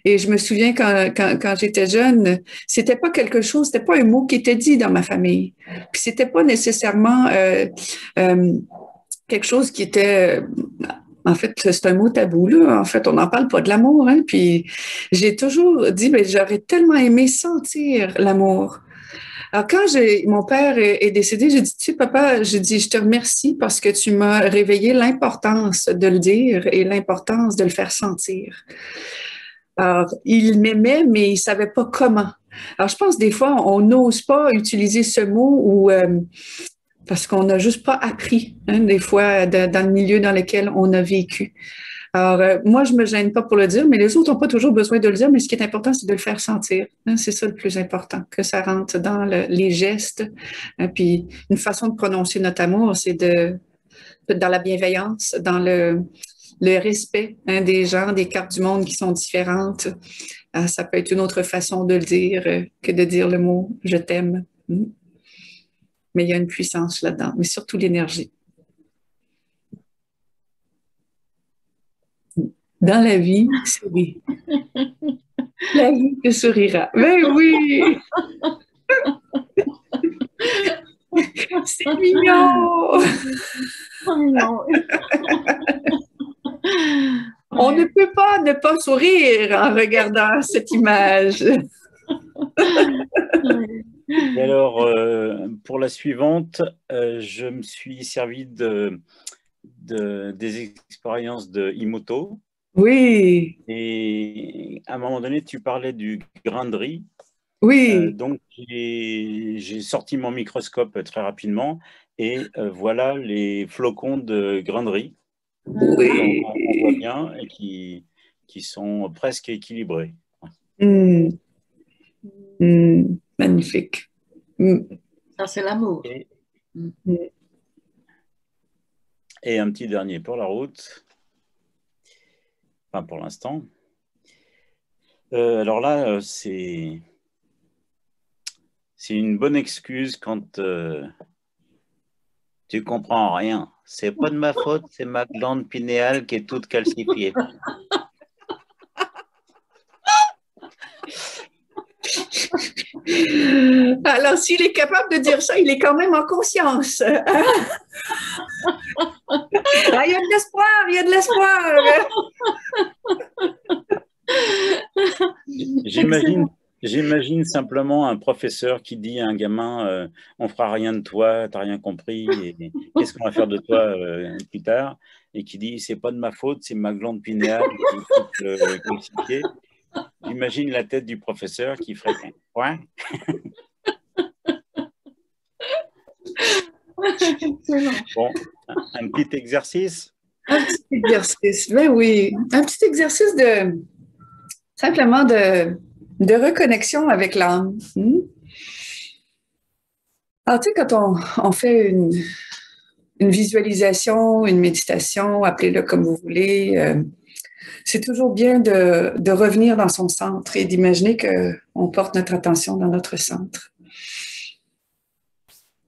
Et je me souviens quand j'étais jeune, c'était pas quelque chose, c'était pas un mot qui était dit dans ma famille. Puis c'était pas nécessairement quelque chose qui était en fait, c'est un mot tabou, là. En fait, on n'en parle pas de l'amour, hein. Puis j'ai toujours dit, ben, j'aurais tellement aimé sentir l'amour. Alors, quand mon père est décédé, j'ai dit, tu sais, papa, j'ai dit, je te remercie parce que tu m'as réveillé l'importance de le dire et l'importance de le faire sentir. Alors, il m'aimait, mais il savait pas comment. Alors, je pense des fois, on n'ose pas utiliser ce mot ou parce qu'on n'a juste pas appris, hein, des fois, dans le milieu dans lequel on a vécu. Alors, moi, je me gêne pas pour le dire, mais les autres n'ont pas toujours besoin de le dire, mais ce qui est important, c'est de le faire sentir. Hein, c'est ça le plus important, que ça rentre dans les gestes. Hein, puis, une façon de prononcer notre amour, c'est dans la bienveillance, dans le respect, hein, des gens, des cartes du monde qui sont différentes. Ça peut être une autre façon de le dire que de dire le mot « je t'aime ». Mais il y a une puissance là-dedans, mais surtout l'énergie. Dans la vie, souris. La vie te sourira. Mais oui! C'est mignon! On ne peut pas ne pas sourire en regardant cette image.
Et alors, pour la suivante, je me suis servi des expériences de Emoto.
Oui.
Et à un moment donné, tu parlais du grain de riz.
Oui.
Donc, j'ai sorti mon microscope très rapidement et voilà les flocons de grain de riz.
Oui.
On voit bien et qui sont presque équilibrés.
Magnifique.
Ça, c'est l'amour.
Et un petit dernier pour la route. Enfin, pour l'instant. Alors là, c'est une bonne excuse quand tu comprends rien. C'est pas de ma faute, c'est ma glande pinéale qui est toute calcifiée.
Alors, s'il est capable de dire ça, il est quand même en conscience. Ah, il y a de l'espoir, il y a de l'espoir.
J'imagine simplement un professeur qui dit à un gamin on fera rien de toi, t'as rien compris, et qu'est-ce qu'on va faire de toi plus tard, et qui dit c'est pas de ma faute, c'est ma glande pinéale qui est toute calcifiée. J'imagine la tête du professeur qui ferait quoi? Bon, un petit exercice.
Un petit exercice, ben oui. Un petit exercice simplement de reconnexion avec l'âme. Alors, tu sais, quand on fait une visualisation, une méditation, appelez-le comme vous voulez. C'est toujours bien de revenir dans son centre et d'imaginer qu'on porte notre attention dans notre centre.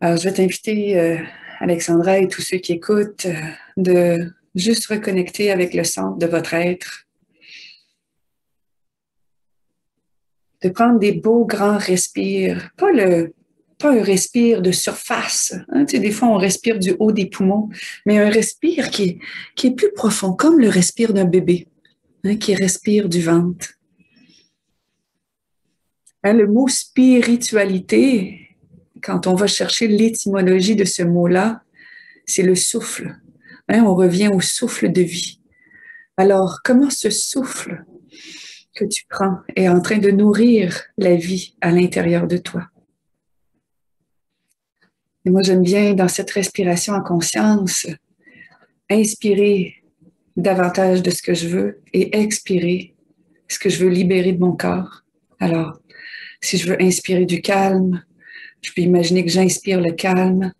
Alors, je vais t'inviter, Alexandra et tous ceux qui écoutent, de juste reconnecter avec le centre de votre être. De prendre des beaux grands respires, pas un respire de surface. Hein? Tu sais, des fois, on respire du haut des poumons, mais un respire qui est plus profond, comme le respire d'un bébé, hein, qui respire du ventre. Hein, le mot spiritualité, quand on va chercher l'étymologie de ce mot-là, c'est le souffle. Hein, on revient au souffle de vie. Alors, comment ce souffle que tu prends est en train de nourrir la vie à l'intérieur de toi? Et moi, j'aime bien, dans cette respiration en conscience, inspirer davantage de ce que je veux et expirer ce que je veux libérer de mon corps. Alors, si je veux inspirer du calme, je peux imaginer que j'inspire le calme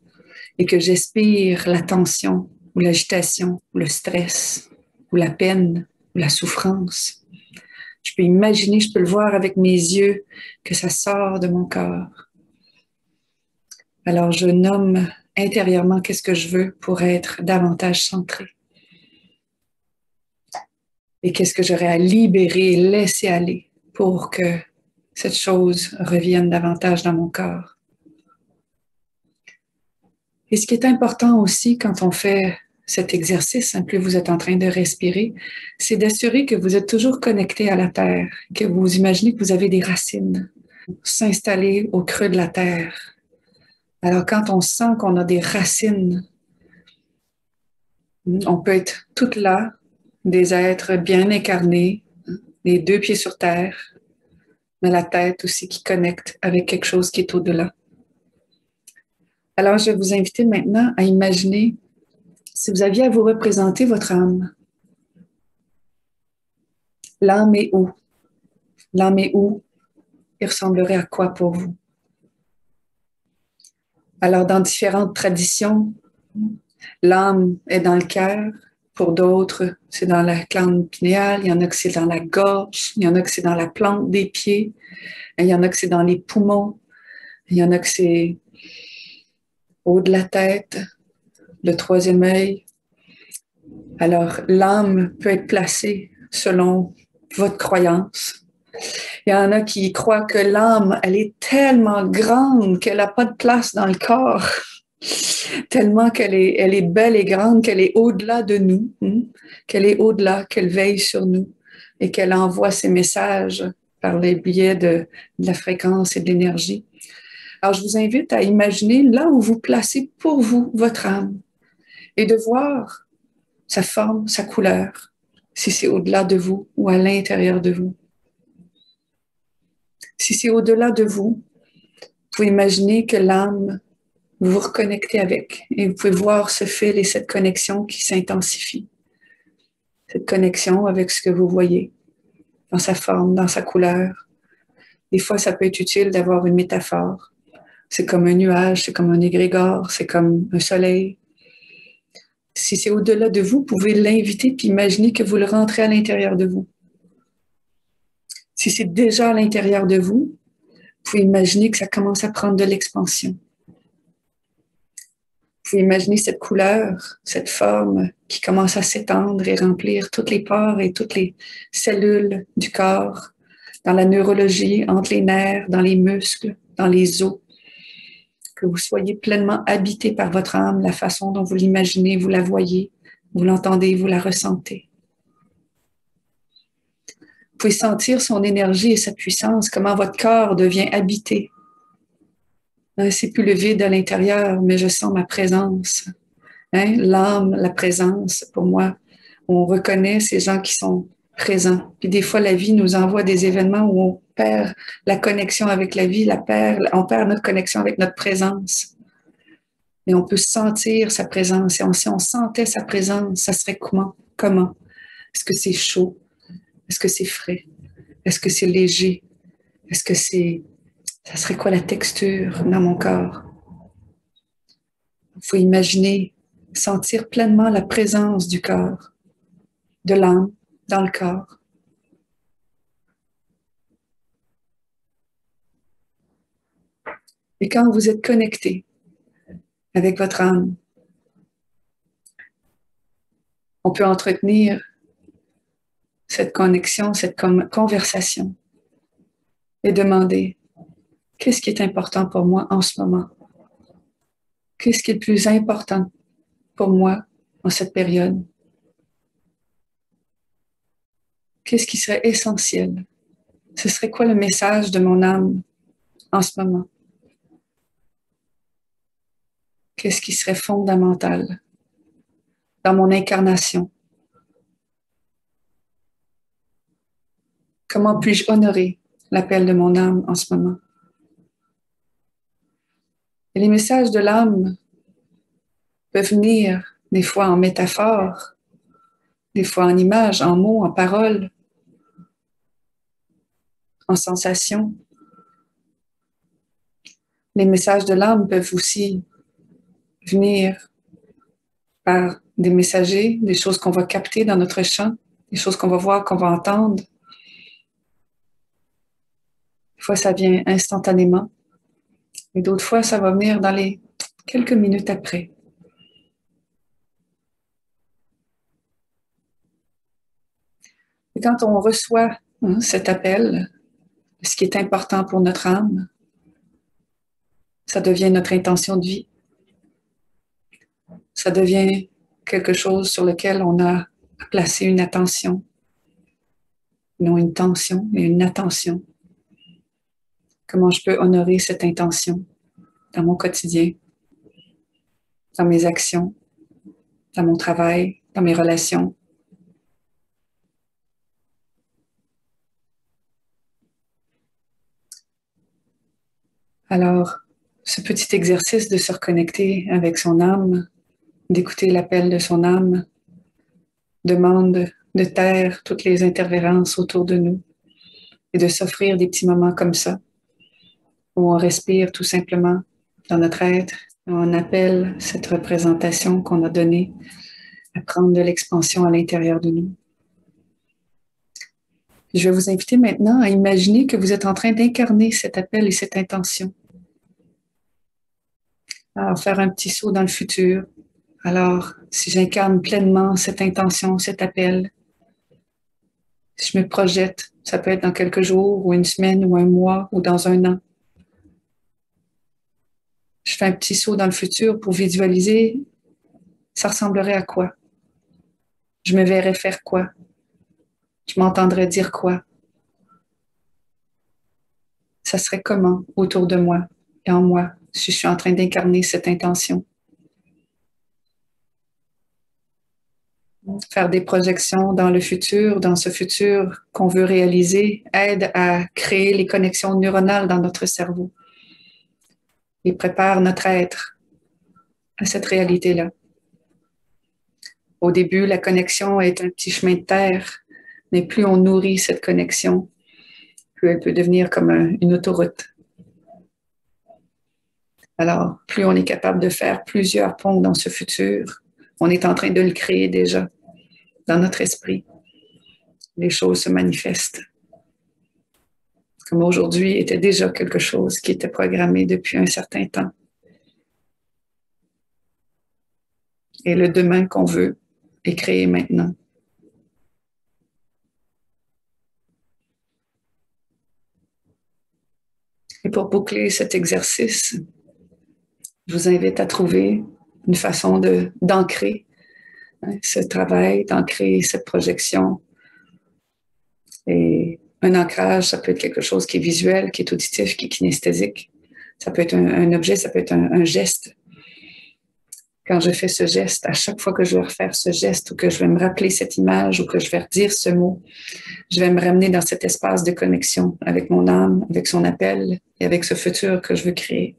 et que j'expire la tension ou l'agitation ou le stress ou la peine ou la souffrance. Je peux imaginer, je peux le voir avec mes yeux, que ça sort de mon corps. Alors, je nomme intérieurement qu'est-ce que je veux pour être davantage centré. Et qu'est-ce que j'aurais à libérer et laisser aller pour que cette chose revienne davantage dans mon corps. Et ce qui est important aussi quand on fait cet exercice, plus vous êtes en train de respirer, c'est d'assurer que vous êtes toujours connecté à la terre, que vous imaginez que vous avez des racines, s'installer au creux de la terre. Alors quand on sent qu'on a des racines, on peut être toutes là, des êtres bien incarnés, les deux pieds sur terre, mais la tête aussi qui connecte avec quelque chose qui est au-delà. Alors, je vais vous inviter maintenant à imaginer si vous aviez à vous représenter votre âme. L'âme est où? L'âme est où? Il ressemblerait à quoi pour vous? Alors, dans différentes traditions, l'âme est dans le cœur. Pour d'autres, c'est dans la glande pinéale. Il y en a que c'est dans la gorge. Il y en a que c'est dans la plante des pieds. Il y en a que c'est dans les poumons. Il y en a que c'est au haut de la tête, le troisième œil. Alors, l'âme peut être placée selon votre croyance. Il y en a qui croient que l'âme, elle est tellement grande qu'elle n'a pas de place dans le corps, tellement qu'elle est belle et grande, qu'elle est au-delà de nous, qu'elle est au-delà, qu'elle veille sur nous et qu'elle envoie ses messages par les biais de la fréquence et de l'énergie. Alors, je vous invite à imaginer là où vous placez pour vous votre âme et de voir sa forme, sa couleur, si c'est au-delà de vous ou à l'intérieur de vous. Si c'est au-delà de vous, vous pouvez imaginer que l'âme, vous vous reconnectez avec et vous pouvez voir ce fil et cette connexion qui s'intensifie. Cette connexion avec ce que vous voyez, dans sa forme, dans sa couleur. Des fois, ça peut être utile d'avoir une métaphore. C'est comme un nuage, c'est comme un égrégore, c'est comme un soleil. Si c'est au-delà de vous, vous pouvez l'inviter puis imaginer que vous le rentrez à l'intérieur de vous. Si c'est déjà à l'intérieur de vous, vous pouvez imaginer que ça commence à prendre de l'expansion. Vous pouvez imaginer cette couleur, cette forme qui commence à s'étendre et remplir toutes les pores et toutes les cellules du corps, dans la neurologie, entre les nerfs, dans les muscles, dans les os. Que vous soyez pleinement habité par votre âme, la façon dont vous l'imaginez, vous la voyez, vous l'entendez, vous la ressentez. Vous pouvez sentir son énergie et sa puissance, comment votre corps devient habité. C'est plus le vide à l'intérieur, mais je sens ma présence. L'âme, la présence, pour moi, on reconnaît ces gens qui sont présents. Puis des fois, la vie nous envoie des événements où on perd la connexion avec la vie, on perd notre connexion avec notre présence. Mais on peut sentir sa présence. Et si on sentait sa présence, ça serait comment? Comment? Est-ce que c'est chaud? Est-ce que c'est frais? Est-ce que c'est léger? Est-ce que ça serait quoi la texture dans mon corps? Il faut imaginer sentir pleinement la présence du corps, de l'âme dans le corps. Et quand vous êtes connecté avec votre âme, on peut entretenir cette connexion, cette conversation et demander qu'est-ce qui est important pour moi en ce moment? Qu'est-ce qui est le plus important pour moi en cette période? Qu'est-ce qui serait essentiel? Ce serait quoi le message de mon âme en ce moment? Qu'est-ce qui serait fondamental dans mon incarnation? Comment puis-je honorer l'appel de mon âme en ce moment? Et les messages de l'âme peuvent venir des fois en métaphore, des fois en images, en mots, en paroles, en sensations. Les messages de l'âme peuvent aussi venir par des messagers, des choses qu'on va capter dans notre champ, des choses qu'on va voir, qu'on va entendre. Des fois, ça vient instantanément. Et d'autres fois, ça va venir dans les quelques minutes après. Et quand on reçoit cet appel, ce qui est important pour notre âme, ça devient notre intention de vie. Ça devient quelque chose sur lequel on a placé une attention. Non une tension, mais une attention. Comment je peux honorer cette intention dans mon quotidien, dans mes actions, dans mon travail, dans mes relations. Alors, ce petit exercice de se reconnecter avec son âme, d'écouter l'appel de son âme, demande de taire toutes les interférences autour de nous et de s'offrir des petits moments comme ça, où on respire tout simplement dans notre être, et on appelle cette représentation qu'on a donnée à prendre de l'expansion à l'intérieur de nous. Je vais vous inviter maintenant à imaginer que vous êtes en train d'incarner cet appel et cette intention. Alors, faire un petit saut dans le futur. Alors, si j'incarne pleinement cette intention, cet appel, si je me projette, ça peut être dans quelques jours ou une semaine ou un mois ou dans un an. Je fais un petit saut dans le futur pour visualiser, ça ressemblerait à quoi? Je me verrais faire quoi? Je m'entendrais dire quoi? Ça serait comment autour de moi et en moi si je suis en train d'incarner cette intention? Faire des projections dans le futur, dans ce futur qu'on veut réaliser, aide à créer les connexions neuronales dans notre cerveau et prépare notre être à cette réalité-là. Au début, la connexion est un petit chemin de terre, mais plus on nourrit cette connexion, plus elle peut devenir comme une autoroute. Alors, plus on est capable de faire plusieurs ponts dans ce futur, on est en train de le créer déjà dans notre esprit. Les choses se manifestent. Comme aujourd'hui était déjà quelque chose qui était programmé depuis un certain temps. Et le demain qu'on veut est créé maintenant. Et pour boucler cet exercice, je vous invite à trouver une façon d'ancrer ce travail, d'ancrer cette projection. Et un ancrage, ça peut être quelque chose qui est visuel, qui est auditif, qui est kinesthésique. Ça peut être un objet, ça peut être un geste. Quand je fais ce geste, à chaque fois que je vais refaire ce geste ou que je vais me rappeler cette image ou que je vais redire ce mot, je vais me ramener dans cet espace de connexion avec mon âme, avec son appel et avec ce futur que je veux créer.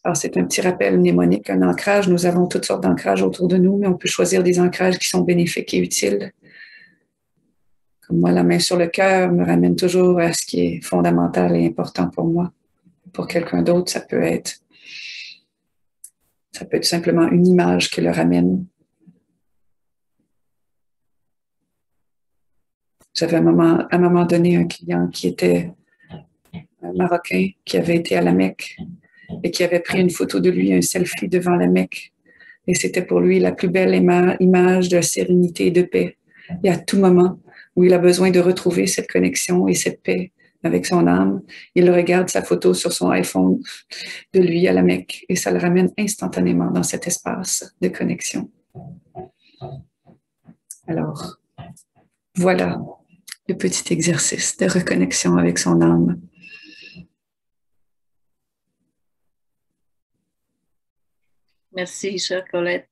Alors, c'est un petit rappel mnémonique, un ancrage. Nous avons toutes sortes d'ancrages autour de nous, mais on peut choisir des ancrages qui sont bénéfiques et utiles. Comme moi, la main sur le cœur me ramène toujours à ce qui est fondamental et important pour moi. Pour quelqu'un d'autre, ça peut être Ça peut être simplement une image qui le ramène. J'avais à un moment donné un client qui était un Marocain qui avait été à la Mecque et qui avait pris une photo de lui, un selfie devant la Mecque. Et c'était pour lui la plus belle image de sérénité et de paix. Et à tout moment où il a besoin de retrouver cette connexion et cette paix avec son âme, il regarde sa photo sur son iPhone de lui à la Mecque et ça le ramène instantanément dans cet espace de connexion. Alors, voilà le petit exercice de reconnexion avec son âme.
Merci, chère Colette.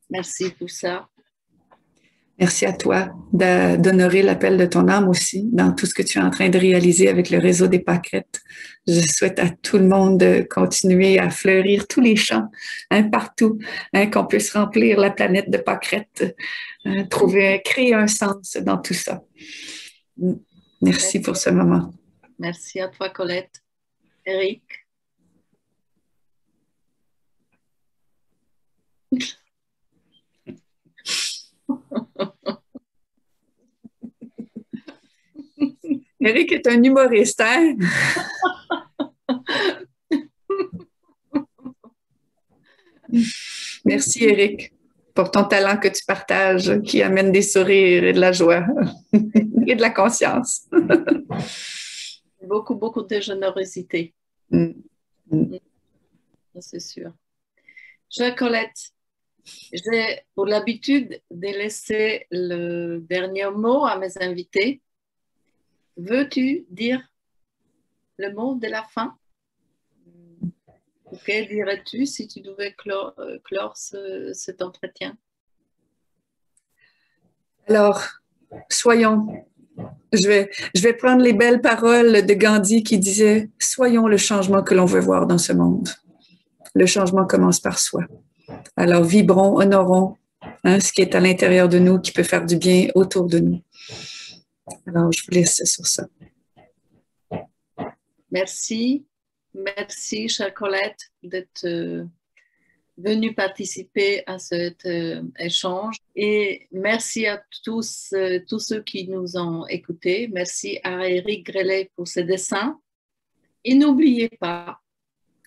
Merci pour ça.
Merci à toi d'honorer l'appel de ton âme aussi dans tout ce que tu es en train de réaliser avec le réseau des pâquerettes. Je souhaite à tout le monde de continuer à fleurir tous les champs, partout, qu'on puisse remplir la planète de pâquerettes, créer un sens dans tout ça. Merci pour ce moment.
Merci à toi, Colette. Eric.
Eric est un humoriste, hein? Merci, Eric, pour ton talent que tu partages, qui amène des sourires et de la joie et de la conscience.
Beaucoup, beaucoup de générosité. C'est sûr. Chère Colette, j'ai pour l'habitude de laisser le dernier mot à mes invités. Veux-tu dire le mot de la fin? Que dirais-tu si tu devais clore cet entretien?
Alors, soyons, je vais prendre les belles paroles de Gandhi qui disait « Soyons le changement que l'on veut voir dans ce monde. Le changement commence par soi. » Alors, vibrons, honorons ce qui est à l'intérieur de nous, qui peut faire du bien autour de nous. Alors, je vous laisse sur ça.
Merci. Merci, chère Colette, d'être venue participer à cet échange. Et merci à tous ceux qui nous ont écoutés. Merci à Eric Grelet pour ses dessins. Et n'oubliez pas,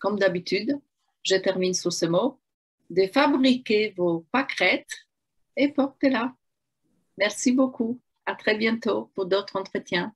comme d'habitude, je termine sur ce mot, de fabriquer vos pâquerettes et portez-la. Merci beaucoup. À très bientôt pour d'autres entretiens.